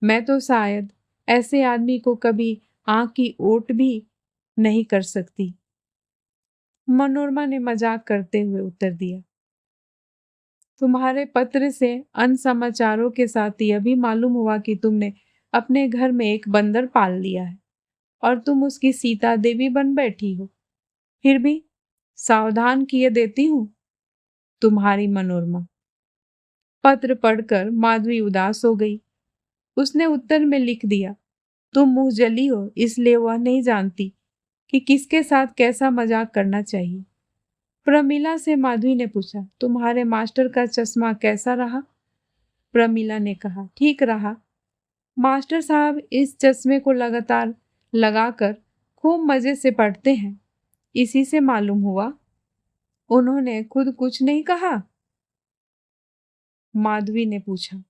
मैं तो शायद ऐसे आदमी को कभी आँख की ओट भी नहीं कर सकती। मनोरमा ने मजाक करते हुए उत्तर दिया, तुम्हारे पत्र से अन्य समाचारों के साथ यह भी मालूम हुआ कि तुमने अपने घर में एक बंदर पाल लिया है और तुम उसकी सीता देवी बन बैठी हो। फिर भी सावधान किए देती हूँ, तुम्हारी मनोरमा। पत्र पढ़कर माधवी उदास हो गई। उसने उत्तर में लिख दिया, तुम मुंह जली हो, इसलिए वह नहीं जानती कि किसके साथ कैसा मजाक करना चाहिए। प्रमिला से माधवी ने पूछा, तुम्हारे मास्टर का चश्मा कैसा रहा? प्रमिला ने कहा, ठीक रहा। मास्टर साहब इस चश्मे को लगातार लगाकर खूब मजे से पढ़ते हैं, इसी से मालूम हुआ। उन्होंने खुद कुछ नहीं कहा? माधवी ने पूछा।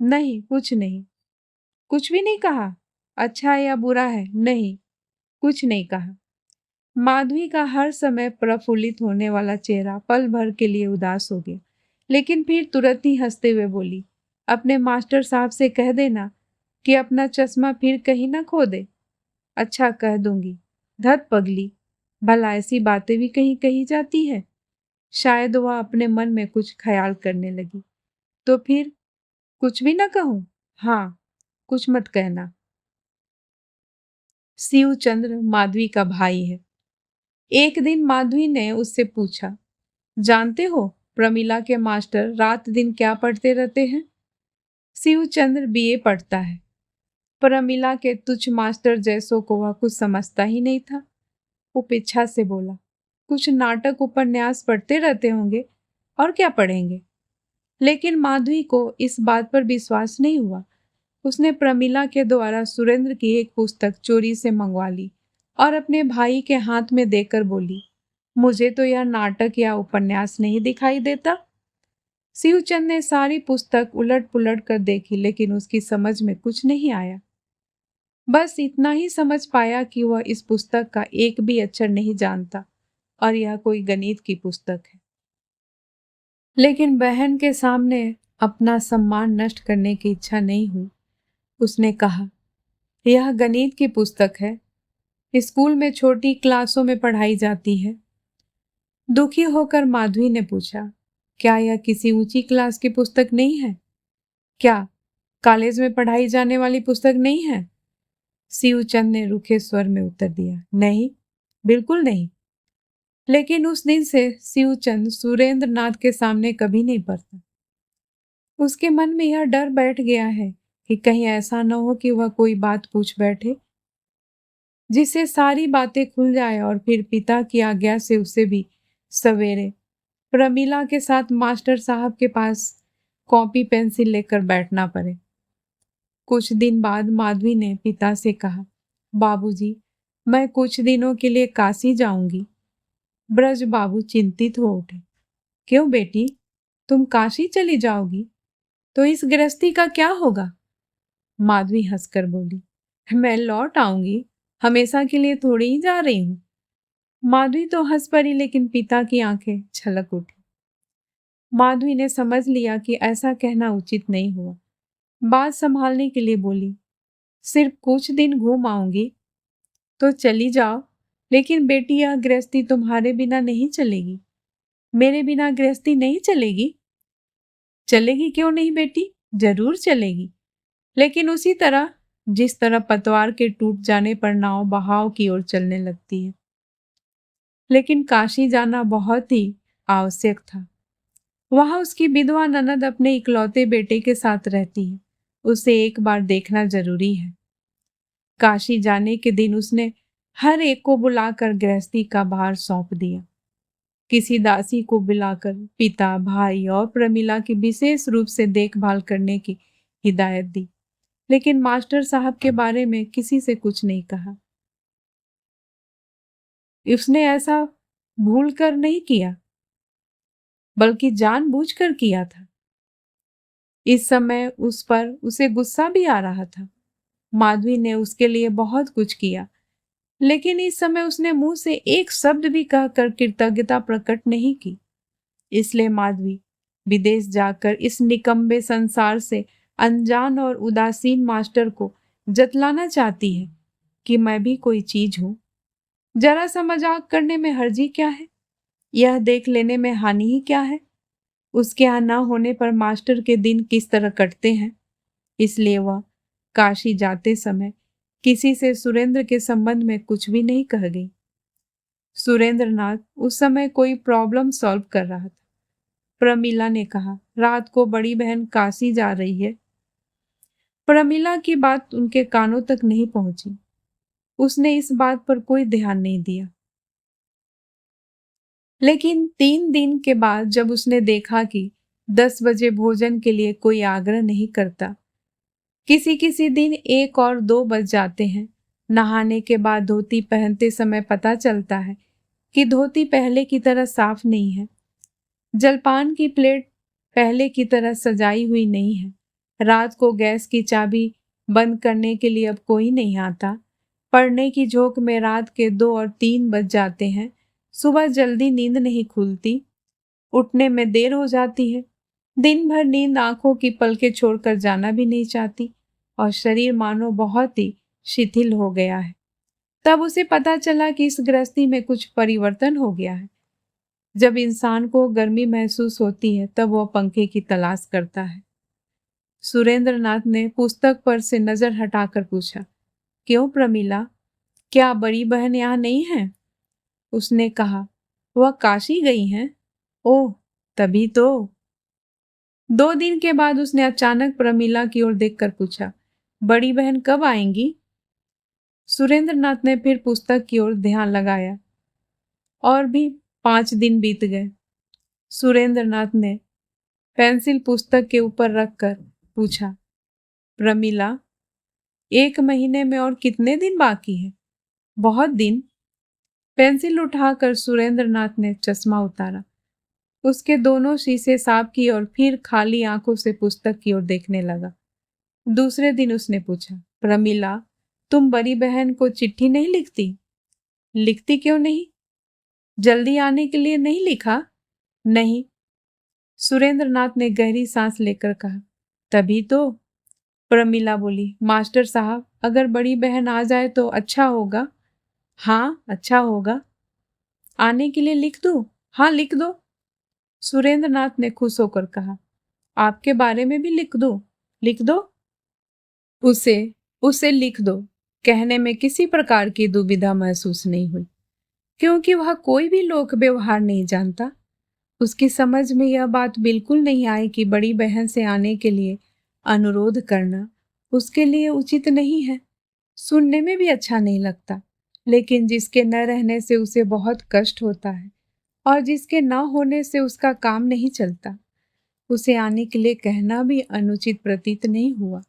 नहीं, कुछ नहीं। कुछ भी नहीं कहा? अच्छा या बुरा है? नहीं, कुछ नहीं कहा। माधवी का हर समय प्रफुल्लित होने वाला चेहरा पल भर के लिए उदास हो गया, लेकिन फिर तुरंत ही हंसते हुए बोली, अपने मास्टर साहब से कह देना कि अपना चश्मा फिर कहीं ना खो दे। अच्छा, कह दूंगी। धत पगली, भला ऐसी बातें भी कहीं कही जाती है। शायद वह अपने मन में कुछ ख्याल करने लगी। तो फिर कुछ भी ना कहूं? हाँ, कुछ मत कहना। शिव चंद्र माधवी का भाई है। एक दिन माधवी ने उससे पूछा, जानते हो प्रमिला के मास्टर रात दिन क्या पढ़ते रहते हैं? शिवचंद्र बीए पढ़ता है। प्रमिला के तुच्छ मास्टर जैसों को वह कुछ समझता ही नहीं था। उपेक्षा से बोला, कुछ नाटक उपन्यास पढ़ते रहते होंगे, और क्या पढ़ेंगे। लेकिन माधवी को इस बात पर विश्वास नहीं हुआ। उसने प्रमिला के द्वारा सुरेंद्र की एक पुस्तक चोरी से मंगवा ली और अपने भाई के हाथ में देकर बोली, मुझे तो यह नाटक या उपन्यास नहीं दिखाई देता। शिवचंद ने सारी पुस्तक उलट पुलट कर देखी, लेकिन उसकी समझ में कुछ नहीं आया। बस इतना ही समझ पाया कि वह इस पुस्तक का एक भी अक्षर नहीं जानता और यह कोई गणित की पुस्तक है। लेकिन बहन के सामने अपना सम्मान नष्ट करने की इच्छा नहीं हुई। उसने कहा, यह गणित की पुस्तक है, स्कूल में छोटी क्लासों में पढ़ाई जाती है। दुखी होकर माधवी ने पूछा, क्या यह किसी ऊंची क्लास की पुस्तक नहीं है? क्या कॉलेज में पढ़ाई जाने वाली पुस्तक नहीं है? शिवचंद ने रूखे स्वर में उत्तर दिया, नहीं, बिल्कुल नहीं। लेकिन उस दिन से शिवचंद सुरेंद्र नाथ के सामने कभी नहीं पड़ता। उसके मन में यह डर बैठ गया है कि कहीं ऐसा न हो कि वह कोई बात पूछ बैठे जिससे सारी बातें खुल जाए और फिर पिता की आज्ञा से उसे भी सवेरे प्रमीला के साथ मास्टर साहब के पास कॉपी पेंसिल लेकर बैठना पड़े। कुछ दिन बाद माधवी ने पिता से कहा, बाबूजी, मैं कुछ दिनों के लिए काशी जाऊंगी। ब्रज बाबू चिंतित हो उठे। क्यों बेटी, तुम काशी चली जाओगी? तो इस गृहस्थी का क्या होगा? माधवी हंसकर बोली, मैं लौट आऊंगी, हमेशा के लिए थोड़ी ही जा रही हूं। माधवी तो हंस पड़ी, लेकिन पिता की आंखें छलक उठी। माधवी ने समझ लिया कि ऐसा कहना उचित नहीं हुआ। बात संभालने के लिए बोली, सिर्फ कुछ दिन घूम आऊंगी। तो चली जाओ, लेकिन बेटी यह गृहस्थी तुम्हारे बिना नहीं चलेगी। मेरे बिना गृहस्थी नहीं चलेगी। चलेगी क्यों नहीं बेटी, जरूर चलेगी, लेकिन उसी तरह जिस तरह पतवार के टूट जाने पर नाव बहाव की ओर चलने लगती है। लेकिन काशी जाना बहुत ही आवश्यक था। वहां उसकी विधवा ननद अपने इकलौते बेटे के साथ रहती है। उसे एक बार देखना जरूरी है। काशी जाने के दिन उसने हर एक को बुलाकर गृहस्थी का भार सौंप दिया। किसी दासी को बुलाकर पिता, भाई और प्रमिला की विशेष रूप से देखभाल करने की हिदायत दी, लेकिन मास्टर साहब के बारे में किसी से कुछ नहीं कहा। उसने ऐसा भूल कर नहीं किया, बल्कि जानबूझकर किया था। इस समय उस पर उसे गुस्सा भी आ रहा था। माधवी ने उसके लिए बहुत कुछ किया, लेकिन इस समय उसने मुंह से एक शब्द भी कहकर कृतज्ञता प्रकट नहीं की। इसलिए माधवी विदेश जाकर इस निकम्बे संसार से अनजान और उदासीन मास्टर को जतलाना चाहती है कि मैं भी कोई चीज हूं। जरा सा मजाक करने में हर्जी क्या है? यह देख लेने में हानि ही क्या है? उसके यहाँ न होने पर मास्टर के दिन किस तरह कटते हैं। इसलिए वह काशी जाते समय किसी से सुरेंद्र के संबंध में कुछ भी नहीं कह गई। सुरेंद्र नाथ उस समय कोई प्रॉब्लम सॉल्व कर रहा था। प्रमिला ने कहा, रात को बड़ी बहन काशी जा रही है। प्रमिला की बात उनके कानों तक नहीं पहुंची। उसने इस बात पर कोई ध्यान नहीं दिया। लेकिन 3 दिन के बाद जब उसने देखा कि 10 बजे भोजन के लिए कोई आग्रह नहीं करता, किसी किसी दिन 1 और 2 बज जाते हैं, नहाने के बाद धोती पहनते समय पता चलता है कि धोती पहले की तरह साफ नहीं है, जलपान की प्लेट पहले की तरह सजाई हुई नहीं है, रात को गैस की चाबी बंद करने के लिए अब कोई नहीं आता, पढ़ने की झोंक में रात के 2 और 3 बज जाते हैं, सुबह जल्दी नींद नहीं खुलती, उठने में देर हो जाती है, दिन भर नींद आंखों की पलकें छोड़कर जाना भी नहीं चाहती और शरीर मानो बहुत ही शिथिल हो गया है। तब उसे पता चला कि इस गृहस्थी में कुछ परिवर्तन हो गया है। जब इंसान को गर्मी महसूस होती है तब वह पंखे की तलाश करता है। सुरेंद्र नाथ ने पुस्तक पर से नजर हटाकर पूछा, क्यों प्रमिला, क्या बड़ी बहन यहाँ नहीं है? उसने कहा, वह काशी गई हैं। ओह, तभी तो। 2 दिन के बाद उसने अचानक प्रमिला की ओर देखकर पूछा, बड़ी बहन कब आएंगी? सुरेंद्र नाथ ने फिर पुस्तक की ओर ध्यान लगाया और भी 5 दिन बीत गए। सुरेंद्र नाथ ने पेंसिल पुस्तक के ऊपर रखकर पूछा, प्रमिला, 1 महीने में और कितने दिन बाकी है? बहुत दिन। पेंसिल उठाकर सुरेंद्र नाथ ने चश्मा उतारा, उसके दोनों शीशे साफ किए और फिर खाली आंखों से पुस्तक की ओर देखने लगा। दूसरे दिन उसने पूछा, प्रमिला, तुम बड़ी बहन को चिट्ठी नहीं लिखती? लिखती क्यों नहीं? जल्दी आने के लिए नहीं लिखा? नहीं। सुरेंद्र नाथ ने गहरी सांस लेकर कहा, तभी तो। प्रमिला बोली, मास्टर साहब, अगर बड़ी बहन आ जाए तो अच्छा होगा। हाँ, अच्छा होगा। आने के लिए लिख दूं? हाँ, लिख दो। सुरेंद्र नाथ ने खुश होकर कहा, आपके बारे में भी लिख दो? लिख दो। उसे उसे लिख दो। कहने में किसी प्रकार की दुविधा महसूस नहीं हुई, क्योंकि वह कोई भी लोक व्यवहार नहीं जानता। उसकी समझ में यह बात बिल्कुल नहीं आई कि बड़ी बहन से आने के लिए अनुरोध करना उसके लिए उचित नहीं है। सुनने में भी अच्छा नहीं लगता, लेकिन जिसके न रहने से उसे बहुत कष्ट होता है और जिसके न होने से उसका काम नहीं चलता, उसे आने के लिए कहना भी अनुचित प्रतीत नहीं हुआ।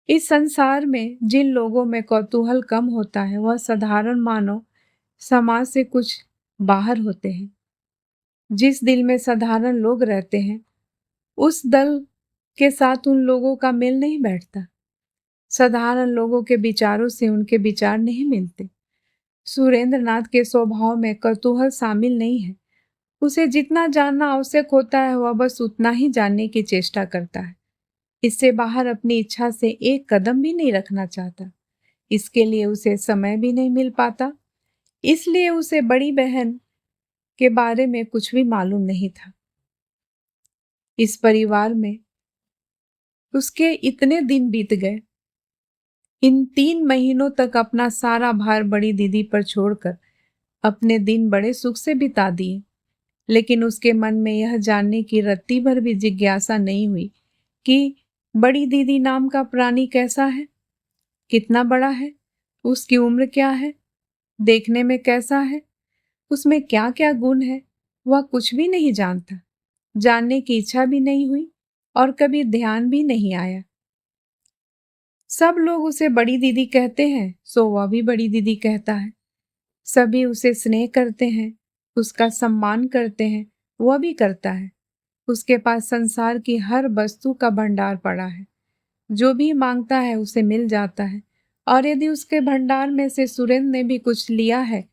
इस संसार में जिन लोगों में कौतूहल कम होता है, वह साधारण मानव समाज से कुछ बाहर होते हैं। जिस दिल में साधारण लोग रहते हैं, उस दल के साथ उन लोगों का मेल नहीं बैठता। साधारण लोगों के विचारों से उनके विचार नहीं मिलते। सुरेंद्र नाथ के स्वभाव में कौतूहल शामिल नहीं है। उसे जितना जानना आवश्यक होता है, वह बस उतना ही जानने की चेष्टा करता है। इससे बाहर अपनी इच्छा से एक कदम भी नहीं रखना चाहता। इसके लिए उसे समय भी नहीं मिल पाता। इसलिए उसे बड़ी बहन के बारे में कुछ भी मालूम नहीं था। इस परिवार में उसके इतने दिन बीत गए। इन 3 महीनों तक अपना सारा भार बड़ी दीदी पर छोड़कर अपने दिन बड़े सुख से बिता दिए। लेकिन उसके मन में यह जानने की रत्ती भर भी जिज्ञासा नहीं हुई कि बड़ी दीदी नाम का प्राणी कैसा है, कितना बड़ा है, उसकी उम्र क्या है, देखने में कैसा है, उसमें क्या क्या गुण है। वह कुछ भी नहीं जानता। जानने की इच्छा भी नहीं हुई और कभी ध्यान भी नहीं आया। सब लोग उसे बड़ी दीदी कहते हैं, सो वह भी बड़ी दीदी कहता है। सभी उसे स्नेह करते हैं, उसका सम्मान करते हैं, वह भी करता है। उसके पास संसार की हर वस्तु का भंडार पड़ा है। जो भी मांगता है उसे मिल जाता है। और यदि उसके भंडार में से सुरेंद्र ने भी कुछ लिया है,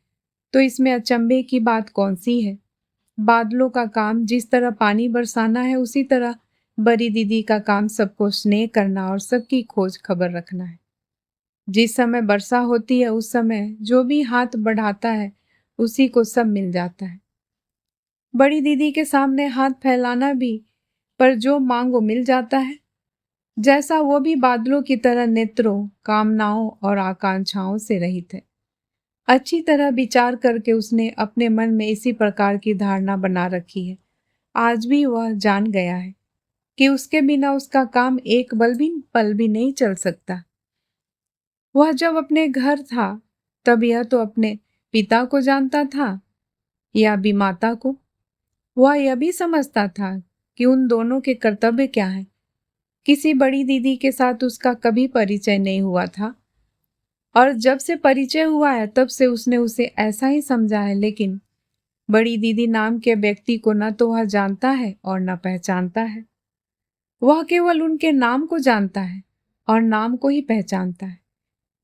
तो इसमें अचंभे की बात कौन सी है। बादलों का काम जिस तरह पानी बरसाना है, उसी तरह बड़ी दीदी का काम सबको स्नेह करना और सबकी खोज खबर रखना है। जिस समय वर्षा होती है, उस समय जो भी हाथ बढ़ाता है उसी को सब मिल जाता है। बड़ी दीदी के सामने हाथ फैलाना भी, पर जो मांगो मिल जाता है। जैसा वो भी बादलों की तरह नेत्रों, कामनाओं और आकांक्षाओं से रहित है। अच्छी तरह विचार करके उसने अपने मन में इसी प्रकार की धारणा बना रखी है। आज भी वह जान गया है कि उसके बिना उसका काम एक पल भी नहीं चल सकता। वह जब अपने घर था, तब यह तो अपने पिता को जानता था या विमाता को। वह यह भी समझता था कि उन दोनों के कर्तव्य क्या हैं। किसी बड़ी दीदी के साथ उसका कभी परिचय नहीं हुआ था, और जब से परिचय हुआ है तब से उसने उसे ऐसा ही समझा है। लेकिन बड़ी दीदी नाम के व्यक्ति को न तो वह जानता है और न पहचानता है। वह केवल उनके नाम को जानता है और नाम को ही पहचानता है।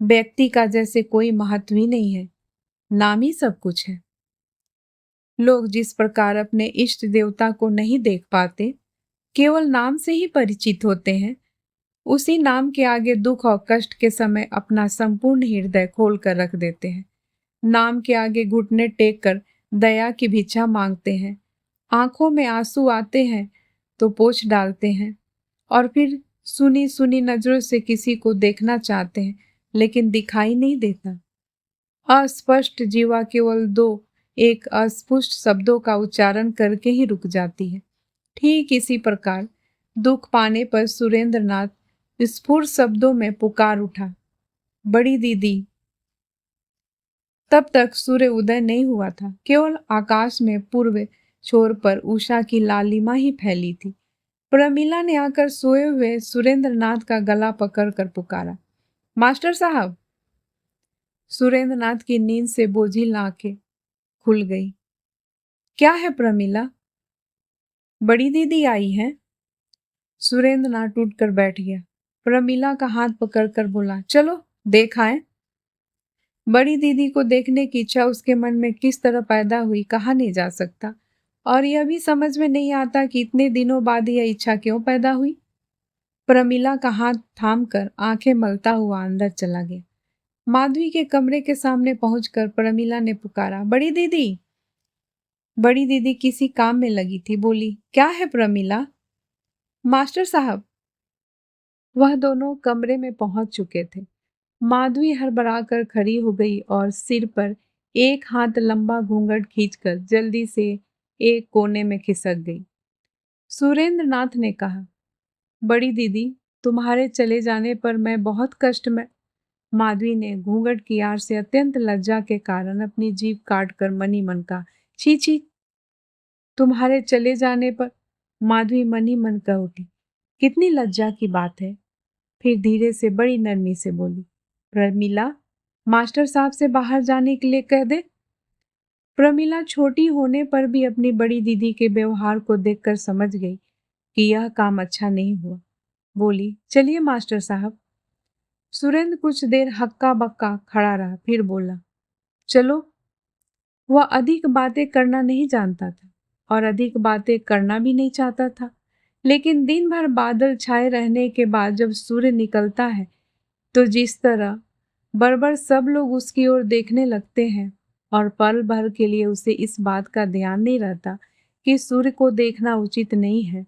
व्यक्ति का जैसे कोई महत्व ही नहीं है, नाम ही सब कुछ है। लोग जिस प्रकार अपने इष्ट देवता को नहीं देख पाते, केवल नाम से ही परिचित होते हैं, उसी नाम के आगे दुख और कष्ट के समय अपना संपूर्ण हृदय खोल कर रख देते हैं। नाम के आगे घुटने टेक कर दया की भिक्षा मांगते हैं। आंखों में आंसू आते हैं तो पोंछ डालते हैं, और फिर सुनी सुनी नजरों से किसी को देखना चाहते हैं, लेकिन दिखाई नहीं देता। अस्पष्ट जीवा केवल दो एक अस्पष्ट शब्दों का उच्चारण करके ही रुक जाती है। ठीक इसी प्रकार दुख पाने पर सुरेंद्र नाथ स्फुर शब्दों में पुकार उठा, बड़ी दीदी। तब तक सूर्य उदय नहीं हुआ था। केवल आकाश में पूर्व छोर पर उषा की लालिमा ही फैली थी। प्रमीला ने आकर सोए हुए सुरेंद्र नाथ का गला पकड़कर पुकारा, मास्टर साहब। सुरेंद्र नाथ की नींद से बोझिल आंखें खुल गई। क्या है प्रमीला? बड़ी दीदी आई है? सुरेंद्र नाथ उठकर बैठ गया। प्रमीला का हाथ पकड़कर बोला, चलो देख आए। बड़ी दीदी को देखने की इच्छा उसके मन में किस तरह पैदा हुई, कहा नहीं जा सकता, और यह भी समझ में नहीं आता कि इतने दिनों बाद यह इच्छा क्यों पैदा हुई। प्रमीला का हाथ थामकर आंखें मलता हुआ अंदर चला गया। माधवी के कमरे के सामने पहुंचकर प्रमीला ने पुकारा, बड़ी दीदी। बड़ी दीदी किसी काम में लगी थी, बोली, क्या है प्रमीला? मास्टर साहब। वह दोनों कमरे में पहुंच चुके थे। माधवी हड़बड़ाकर खड़ी हो गई और सिर पर एक हाथ लंबा घूंघट खींचकर जल्दी से एक कोने में खिसक गई। सुरेंद्र नाथ ने कहा, बड़ी दीदी, तुम्हारे चले जाने पर मैं बहुत कष्ट में। माधवी ने घूंघट की आड़ से अत्यंत लज्जा के कारण अपनी जीभ काटकर मनी मन कहा, छी छी। तुम्हारे चले जाने पर? माधवी मनी मन कह उठी, कितनी लज्जा की बात है। फिर धीरे से बड़ी नरमी से बोली, प्रमिला, मास्टर साहब से बाहर जाने के लिए कह दे। प्रमिला छोटी होने पर भी अपनी बड़ी दीदी के व्यवहार को देखकर समझ गई कि यह काम अच्छा नहीं हुआ। बोली, चलिए मास्टर साहब। सुरेंद्र कुछ देर हक्का बक्का खड़ा रहा, फिर बोला, चलो। वह अधिक बातें करना नहीं जानता था और अधिक बातें करना भी नहीं चाहता था, लेकिन दिन भर बादल छाए रहने के बाद जब सूर्य निकलता है तो जिस तरह बरबर सब लोग उसकी ओर देखने लगते हैं और पल भर के लिए उसे इस बात का ध्यान नहीं रहता कि सूर्य को देखना उचित नहीं है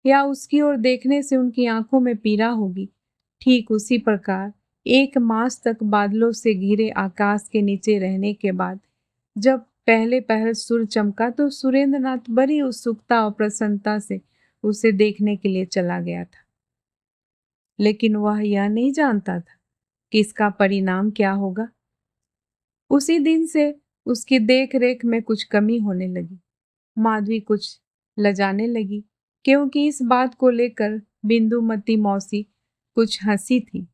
या उसकी ओर देखने से उनकी आंखों में पीड़ा होगी, ठीक उसी प्रकार एक मास तक बादलों से घिरे आकाश के नीचे रहने के बाद जब पहले पहल सूर्य चमका तो सुरेंद्र नाथ बड़ी उत्सुकता और प्रसन्नता से उसे देखने के लिए चला गया था। लेकिन वह यह नहीं जानता था कि इसका परिणाम क्या होगा। उसी दिन से उसकी देख रेख में कुछ कमी होने लगी। माधवी कुछ लजाने लगी क्योंकि इस बात को लेकर बिंदुमती मौसी कुछ हंसी थी।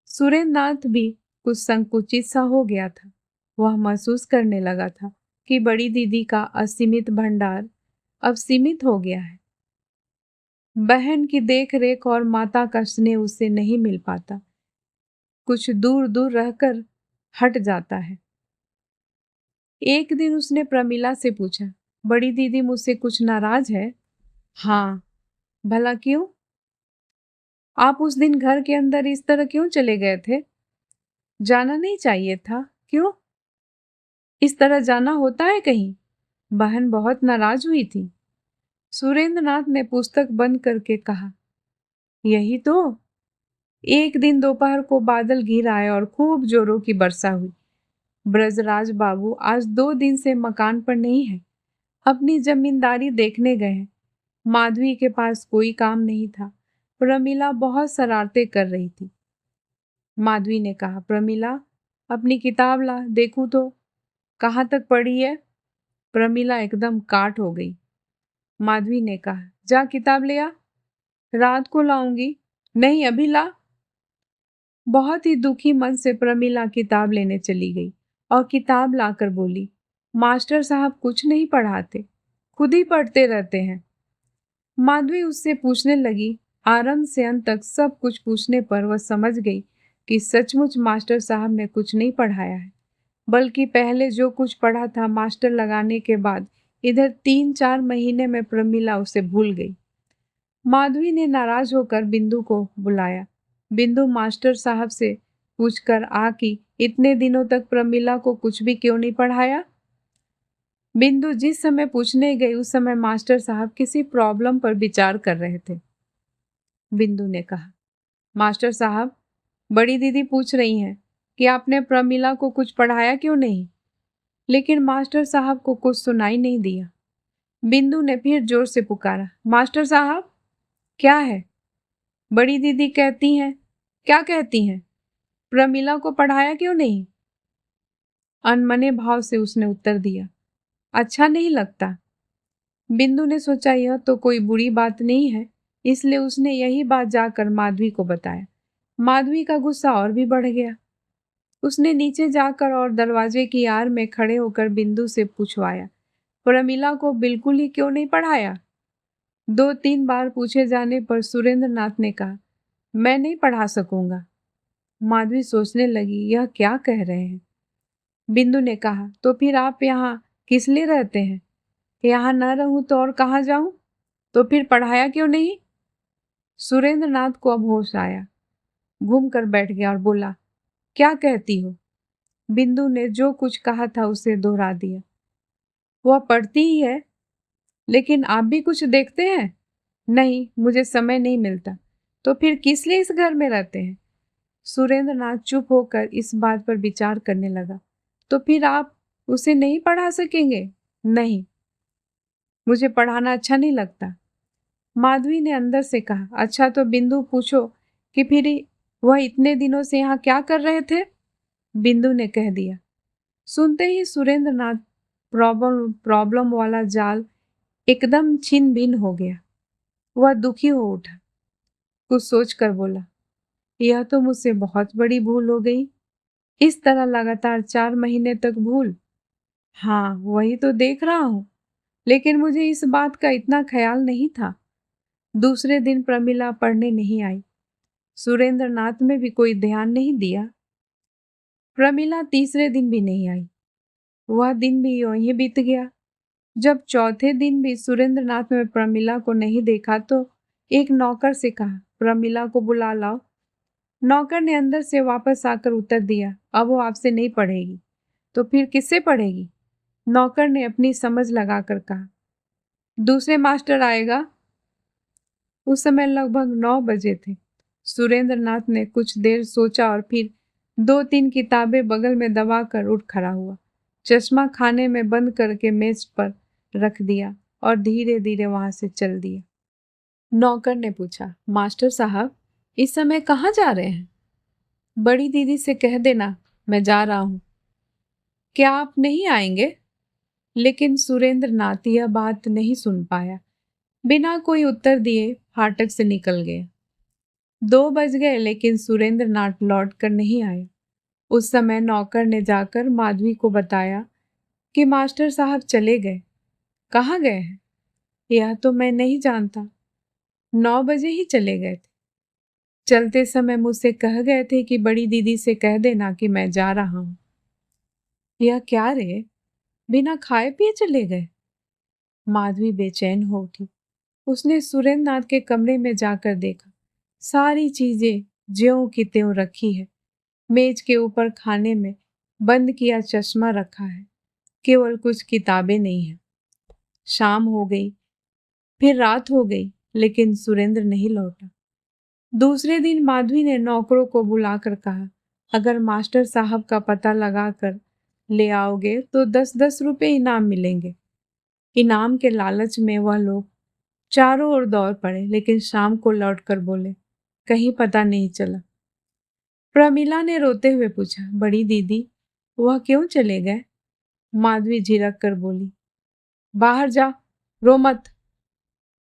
सुरेंद्र नाथ भी कुछ संकुचित सा हो गया था। वह महसूस करने लगा था कि बड़ी दीदी का असीमित भंडार अब सीमित हो गया है। बहन की देख रेख और माता का स्नेह उसे नहीं मिल पाता, कुछ दूर दूर रहकर हट जाता है। एक दिन उसने प्रमिला से पूछा, बड़ी दीदी मुझसे कुछ नाराज है? हाँ। भला क्यों? आप उस दिन घर के अंदर इस तरह क्यों चले गए थे? जाना नहीं चाहिए था। क्यों? इस तरह जाना होता है कहीं? बहन बहुत नाराज हुई थी। सुरेंद्र नाथ ने पुस्तक बंद करके कहा, यही तो। एक दिन दोपहर को बादल घिर आए और खूब जोरों की वर्षा हुई। ब्रजराज बाबू आज 2 दिन से मकान पर नहीं है, अपनी जमींदारी देखने गए हैं। माधवी के पास कोई काम नहीं था। प्रमिला बहुत शरारतें कर रही थी। माधवी ने कहा, प्रमिला, अपनी किताब ला, देखूं तो कहाँ तक पढ़ी है। प्रमिला एकदम काट हो गई। माधवी ने कहा, जा किताब ले आ। रात को लाऊंगी। नहीं, अभी ला। बहुत ही दुखी मन से प्रमिला किताब लेने चली गई और किताब लाकर बोली, मास्टर साहब कुछ नहीं पढ़ाते, खुद ही पढ़ते रहते हैं। माधवी उससे पूछने लगी। आरंभ से अंत तक सब कुछ पूछने पर वह समझ गई कि सचमुच मास्टर साहब ने कुछ नहीं पढ़ाया है, बल्कि पहले जो कुछ पढ़ा था मास्टर लगाने के बाद इधर 3-4 महीने में प्रमिला उसे भूल गई। माधवी ने नाराज होकर बिंदु को बुलाया। बिंदु मास्टर साहब से पूछकर आ कि इतने दिनों तक प्रमिला को कुछ भी क्यों नहीं पढ़ाया। बिंदु जिस समय पूछने गई उस समय मास्टर साहब किसी प्रॉब्लम पर विचार कर रहे थे। बिंदु ने कहा, मास्टर साहब, बड़ी दीदी पूछ रही हैं कि आपने प्रमिला को कुछ पढ़ाया क्यों नहीं। लेकिन मास्टर साहब को कुछ सुनाई नहीं दिया। बिंदु ने फिर जोर से पुकारा, मास्टर साहब। क्या है? बड़ी दीदी कहती हैं। क्या कहती हैं? प्रमिला को पढ़ाया क्यों नहीं? अनमने भाव से उसने उत्तर दिया, अच्छा नहीं लगता। बिंदु ने सोचा यह तो कोई बुरी बात नहीं है, इसलिए उसने यही बात जाकर माधवी को बताया। माधवी का गुस्सा और भी बढ़ गया। उसने नीचे जाकर और दरवाजे की आड़ में खड़े होकर बिंदु से पूछवाया, प्रमिला को बिल्कुल ही क्यों नहीं पढ़ाया? 2-3 बार पूछे जाने पर सुरेंद्र नाथ ने कहा, मैं नहीं पढ़ा सकूंगा। माधवी सोचने लगी, यह क्या कह रहे हैं। बिंदु ने कहा, तो फिर आप यहाँ किस लिए रहते हैं? यहाँ न रहूं तो और कहाँ जाऊं? तो फिर पढ़ाया क्यों नहीं? सुरेंद्र नाथ को अब होश आया, घूम कर बैठ गया और बोला, क्या कहती हो? बिंदु ने जो कुछ कहा था उसे दोहरा दिया। वह पढ़ती ही है, लेकिन आप भी कुछ देखते हैं? नहीं, मुझे समय नहीं मिलता। तो फिर किस लिए इस घर में रहते हैं? सुरेंद्र नाथ चुप होकर इस बात पर विचार करने लगा। तो फिर आप उसे नहीं पढ़ा सकेंगे? नहीं, मुझे पढ़ाना अच्छा नहीं लगता। माधवी ने अंदर से कहा। अच्छा तो बिंदु पूछो कि फिर वह इतने दिनों से यहाँ क्या कर रहे थे? बिंदु ने कह दिया। सुनते ही सुरेंद्र नाथ प्रॉब्लम प्रॉब्लम वाला जाल एकदम छिन भिन हो गया। वह दुखी हो उठा। कुछ सोचकर बोला, यह तो मुझसे बहुत बड़ी भूल हो गई। इस तरह लगातार 4 महीने तक भूल। हाँ, वही तो देख रहा हूँ, लेकिन मुझे इस बात का इतना ख्याल नहीं था। दूसरे दिन प्रमिला पढ़ने नहीं आई। सुरेंद्र नाथ में भी कोई ध्यान नहीं दिया। प्रमिला तीसरे दिन भी नहीं आई। वह दिन भी यूं ही बीत गया। जब चौथे दिन भी सुरेंद्र नाथ में प्रमिला को नहीं देखा तो एक नौकर से कहा, प्रमिला को बुला लाओ। नौकर ने अंदर से वापस आकर उत्तर दिया, अब वो आपसे नहीं पढ़ेगी। तो फिर किससे पढ़ेगी? नौकर ने अपनी समझ लगाकर कहा, दूसरे मास्टर आएगा। उस समय लगभग 9 बजे थे। सुरेंद्र नाथ ने कुछ देर सोचा और फिर 2-3 किताबें बगल में दबाकर उठ खड़ा हुआ। चश्मा खाने में बंद करके मेज पर रख दिया और धीरे धीरे वहां से चल दिया। नौकर ने पूछा, मास्टर साहब इस समय कहाँ जा रहे हैं? बड़ी दीदी से कह देना मैं जा रहा हूँ। क्या आप नहीं आएंगे? लेकिन सुरेंद्र नाथ यह बात नहीं सुन पाया। बिना कोई उत्तर दिए फाटक से निकल गए। 2 बज गए लेकिन सुरेंद्र नाथ लौट कर नहीं आए। उस समय नौकर ने जाकर माधवी को बताया कि मास्टर साहब चले गए। कहाँ गए हैं? यह तो मैं नहीं जानता। 9 बजे ही चले गए थे। चलते समय मुझसे कह गए थे कि बड़ी दीदी से कह देना कि मैं जा रहा हूँ। यह क्या रे, बिना खाए पिए चले गए? माधवी बेचैन हो उठी। उसने सुरेंद्र नाथ के कमरे में जाकर देखा। सारी चीजें ज्यों की त्यों रखी है। मेज के ऊपर खाने में बंद किया चश्मा रखा है, केवल कुछ किताबें नहीं है। शाम हो गई, फिर रात हो गई, लेकिन सुरेंद्र नहीं लौटा। दूसरे दिन माधवी ने नौकरों को बुलाकर कहा, अगर मास्टर साहब का पता लगाकर ले आओगे तो 10-10 रुपए इनाम मिलेंगे। इनाम के लालच में वह लोग चारों ओर दौड़ पड़े, लेकिन शाम को लौटकर बोले, कहीं पता नहीं चला। प्रमिला ने रोते हुए पूछा, बड़ी दीदी वह क्यों चले गए? माधवी झिड़क कर बोली, बाहर जा, रो मत।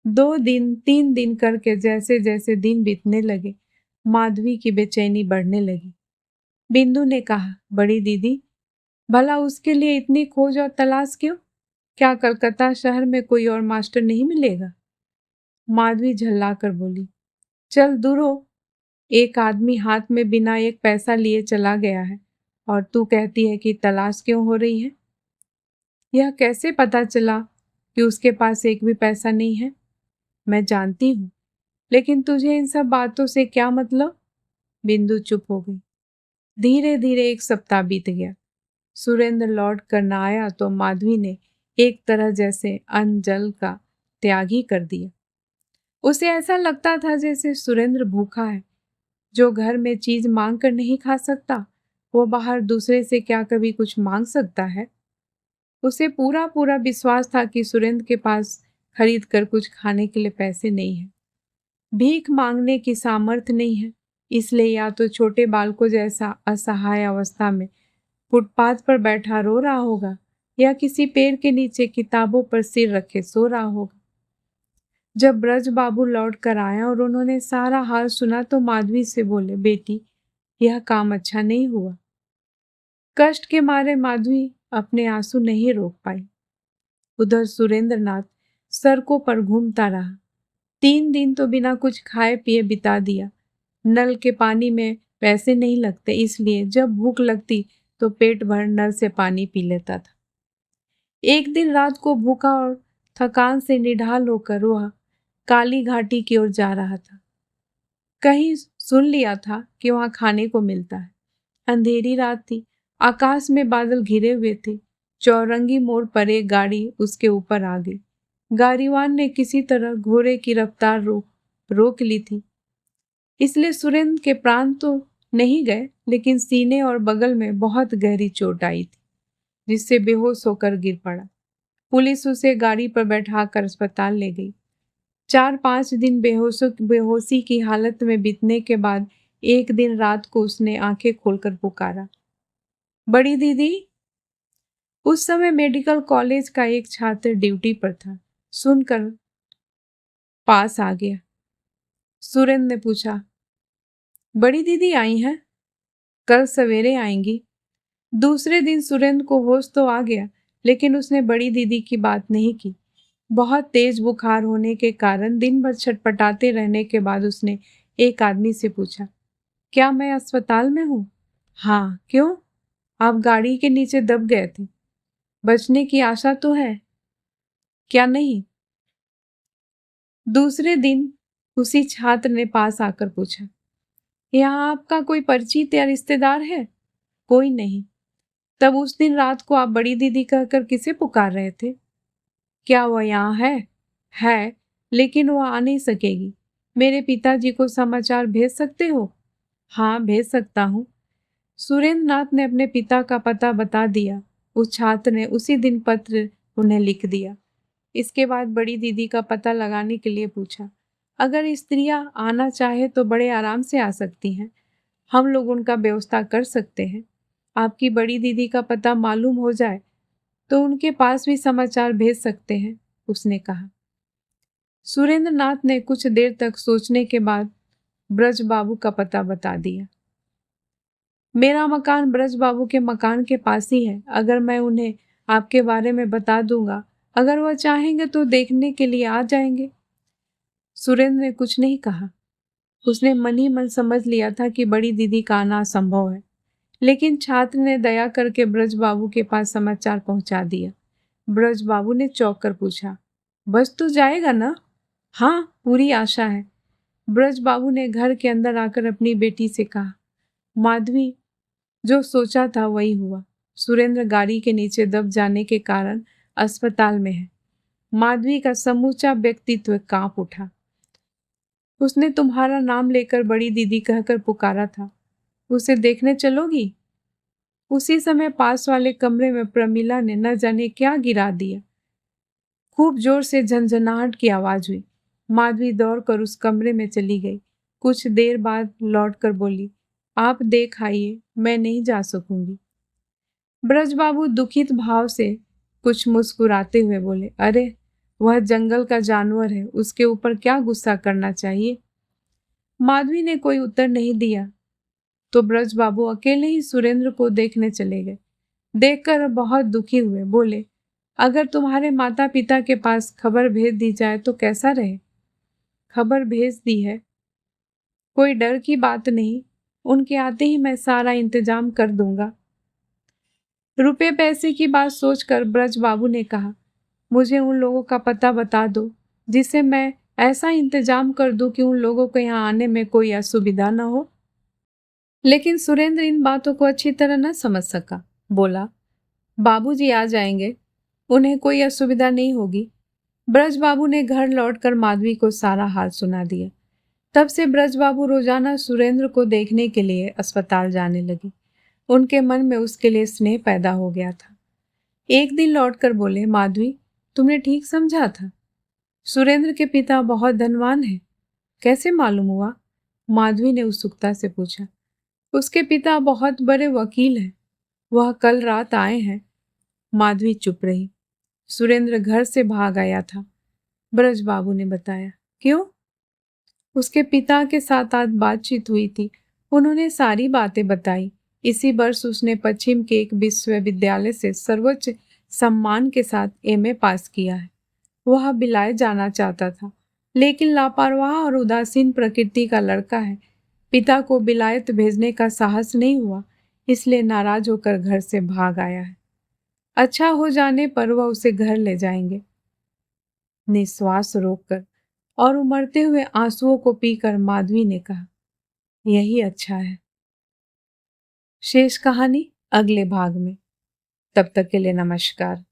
2 दिन 3 दिन करके जैसे जैसे दिन बीतने लगे, माधवी की बेचैनी बढ़ने लगी। बिंदु ने कहा, बड़ी दीदी भला उसके लिए इतनी खोज और तलाश क्यों? क्या कलकत्ता शहर में कोई और मास्टर नहीं मिलेगा? माधवी झल्ला कर बोली, चल दूर हो, एक आदमी हाथ में बिना एक पैसा लिए चला गया है और तू कहती है कि तलाश क्यों हो रही है? यह कैसे पता चला कि उसके पास एक भी पैसा नहीं है? मैं जानती हूँ, लेकिन तुझे इन सब बातों से क्या मतलब? बिंदु चुप हो गई। धीरे धीरे 1 सप्ताह बीत गया। सुरेंद्र लौट कर न आया तो माधवी ने एक तरह जैसे अन्न जल का त्याग ही कर दिया। उसे ऐसा लगता था जैसे सुरेंद्र भूखा है। जो घर में चीज मांग कर नहीं खा सकता, वो बाहर दूसरे से क्या कभी कुछ मांग सकता है? उसे पूरा पूरा विश्वास था कि सुरेंद्र के पास खरीद कर कुछ खाने के लिए पैसे नहीं है, भीख मांगने की सामर्थ्य नहीं है, इसलिए या तो छोटे बालकों जैसा असहाय अवस्था में फुटपाथ पर बैठा रो रहा होगा या किसी पेड़ के नीचे किताबों पर सिर रखे सो रहा होगा। जब ब्रज बाबू लौट कर आया और उन्होंने सारा हाल सुना तो माधवी से बोले, बेटी यह काम अच्छा नहीं हुआ। कष्ट के मारे माधवी अपने आंसू नहीं रोक पाई। उधर सुरेंद्र नाथ सड़कों पर घूमता रहा। 3 दिन तो बिना कुछ खाए पिए बिता दिया। नल के पानी में पैसे नहीं लगते, इसलिए जब भूख लगती तो पेट भर नल से पानी पी लेता था। एक दिन रात को भूखा और थकान से निढाल होकर वह काली घाटी की ओर जा रहा था। कहीं सुन लिया था कि वहां खाने को मिलता है। अंधेरी रात थी, आकाश में बादल घिरे हुए थे। चौरंगी मोड़ पर एक गाड़ी उसके ऊपर आ गई। गाड़ीवान ने किसी तरह घोड़े की रफ्तार रोक ली थी, इसलिए सुरेंद्र के प्राण तो नहीं गए, लेकिन सीने और बगल में बहुत गहरी चोट आई थी, जिससे बेहोश होकर गिर पड़ा। पुलिस उसे गाड़ी पर बैठाकर अस्पताल ले गई। 4-5 दिन बेहोशी की हालत में बीतने के बाद एक दिन रात को उसने आंखें खोलकर पुकारा, बड़ी दीदी। उस समय मेडिकल कॉलेज का एक छात्र ड्यूटी पर था। सुनकर पास आ गया। सुरेंद्र ने पूछा, बड़ी दीदी आई हैं? कल सवेरे आएंगी। दूसरे दिन सुरेंद्र को होश तो आ गया, लेकिन उसने बड़ी दीदी की बात नहीं की। बहुत तेज बुखार होने के कारण दिन भर छटपटाते रहने के बाद उसने एक आदमी से पूछा, क्या मैं अस्पताल में हूँ? हाँ, क्यों? आप गाड़ी के नीचे दब गए थे। बचने की आशा तो है क्या? नहीं। दूसरे दिन उसी छात्र ने पास आकर पूछा, यहाँ आपका कोई परिचित या रिश्तेदार है? कोई नहीं। तब उस दिन रात को आप बड़ी दीदी कहकर किसे पुकार रहे थे? क्या वह यहाँ है? है, लेकिन वह आ नहीं सकेगी। मेरे पिताजी को समाचार भेज सकते हो? हाँ, भेज सकता हूँ। सुरेंद्र नाथ ने अपने पिता का पता बता दिया। उस छात्र ने उसी दिन पत्र उन्हें लिख दिया। इसके बाद बड़ी दीदी का पता लगाने के लिए पूछा। अगर स्त्रियां आना चाहे तो बड़े आराम से आ सकती हैं। हम लोग उनका व्यवस्था कर सकते हैं। आपकी बड़ी दीदी का पता मालूम हो जाए तो उनके पास भी समाचार भेज सकते हैं, उसने कहा। सुरेंद्र नाथ ने कुछ देर तक सोचने के बाद ब्रज बाबू का पता बता दिया। मेरा मकान ब्रज बाबू के मकान के पास ही है। अगर मैं उन्हें आपके बारे में बता दूंगा, अगर वह चाहेंगे तो देखने के लिए आ जाएंगे। सुरेंद्र ने कुछ नहीं कहा। उसने मन ही मन समझ लिया था कि बड़ी दीदी का आना असंभव है, लेकिन छात्र ने दया करके ब्रज बाबू के पास समाचार पहुंचा दिया। ब्रज बाबू ने चौंक कर पूछा, बस तो जाएगा ना? हाँ, पूरी आशा है। ब्रज बाबू ने घर के अंदर आकर अपनी बेटी से कहा। माधवी, जो सोचा था वही हुआ। सुरेंद्र गाड़ी के नीचे दब जाने के कारण अस्पताल में है। माधवी का समूचा व्यक्तित्व कांप उठा। उसने तुम्हारा नाम लेकर बड़ी दीदी कहकर पुकारा था। उसे देखने चलोगी? उसी समय पास वाले कमरे में प्रमिला ने न जाने क्या गिरा दिया। खूब जोर से झंझनाहट की आवाज हुई। माधवी दौड़कर उस कमरे में चली गई। कुछ देर बाद लौटकर बोली, आप देख आइए, मैं नहीं जा सकूंगी। ब्रजबाबू दुखित भाव से कुछ मुस्कुराते हुए बोले, अरे वह जंगल का जानवर है, उसके ऊपर क्या गुस्सा करना चाहिए। माधवी ने कोई उत्तर नहीं दिया तो ब्रजबाबू अकेले ही सुरेंद्र को देखने चले गए। देखकर बहुत दुखी हुए। बोले, अगर तुम्हारे माता पिता के पास खबर भेज दी जाए तो कैसा रहे? खबर भेज दी है, कोई डर की बात नहीं। उनके आते ही मैं सारा इंतजाम कर दूंगा। रुपए पैसे की बात सोचकर ब्रज बाबू ने कहा, मुझे उन लोगों का पता बता दो जिससे मैं ऐसा इंतजाम कर दूं कि उन लोगों को यहाँ आने में कोई असुविधा न हो। लेकिन सुरेंद्र इन बातों को अच्छी तरह न समझ सका। बोला, बाबूजी आ जाएंगे, उन्हें कोई असुविधा नहीं होगी। ब्रज बाबू ने घर लौटकर माधवी को सारा हाल सुना दिया। तब से ब्रज बाबू रोजाना सुरेंद्र को देखने के लिए अस्पताल जाने लगे। उनके मन में उसके लिए स्नेह पैदा हो गया था। एक दिन लौटकर बोले, माधवी, तुमने ठीक समझा था। सुरेंद्र के पिता बहुत धनवान हैं। कैसे मालूम हुआ? माधवी ने उत्सुकता से पूछा। उसके पिता बहुत बड़े वकील हैं। वह कल रात आए हैं। माधवी चुप रही। सुरेंद्र घर से भाग आया था, ब्रज बाबू ने बताया। क्यों? उसके पिता के साथ आज बातचीत हुई थी। उन्होंने सारी बातें बताई। इसी वर्ष उसने पश्चिम के एक विश्वविद्यालय से सर्वोच्च सम्मान के साथ एमए पास किया है। वह बिलाए जाना चाहता था, लेकिन लापरवाह और उदासीन प्रकृति का लड़का है। पिता को बिलायत भेजने का साहस नहीं हुआ, इसलिए नाराज होकर घर से भाग आया है। अच्छा हो जाने पर वह उसे घर ले जाएंगे। निश्वास रोककर और उमड़ते हुए आंसुओं को पीकर माधवी ने कहा, यही अच्छा है। शेष कहानी अगले भाग में। तब तक के लिए नमस्कार।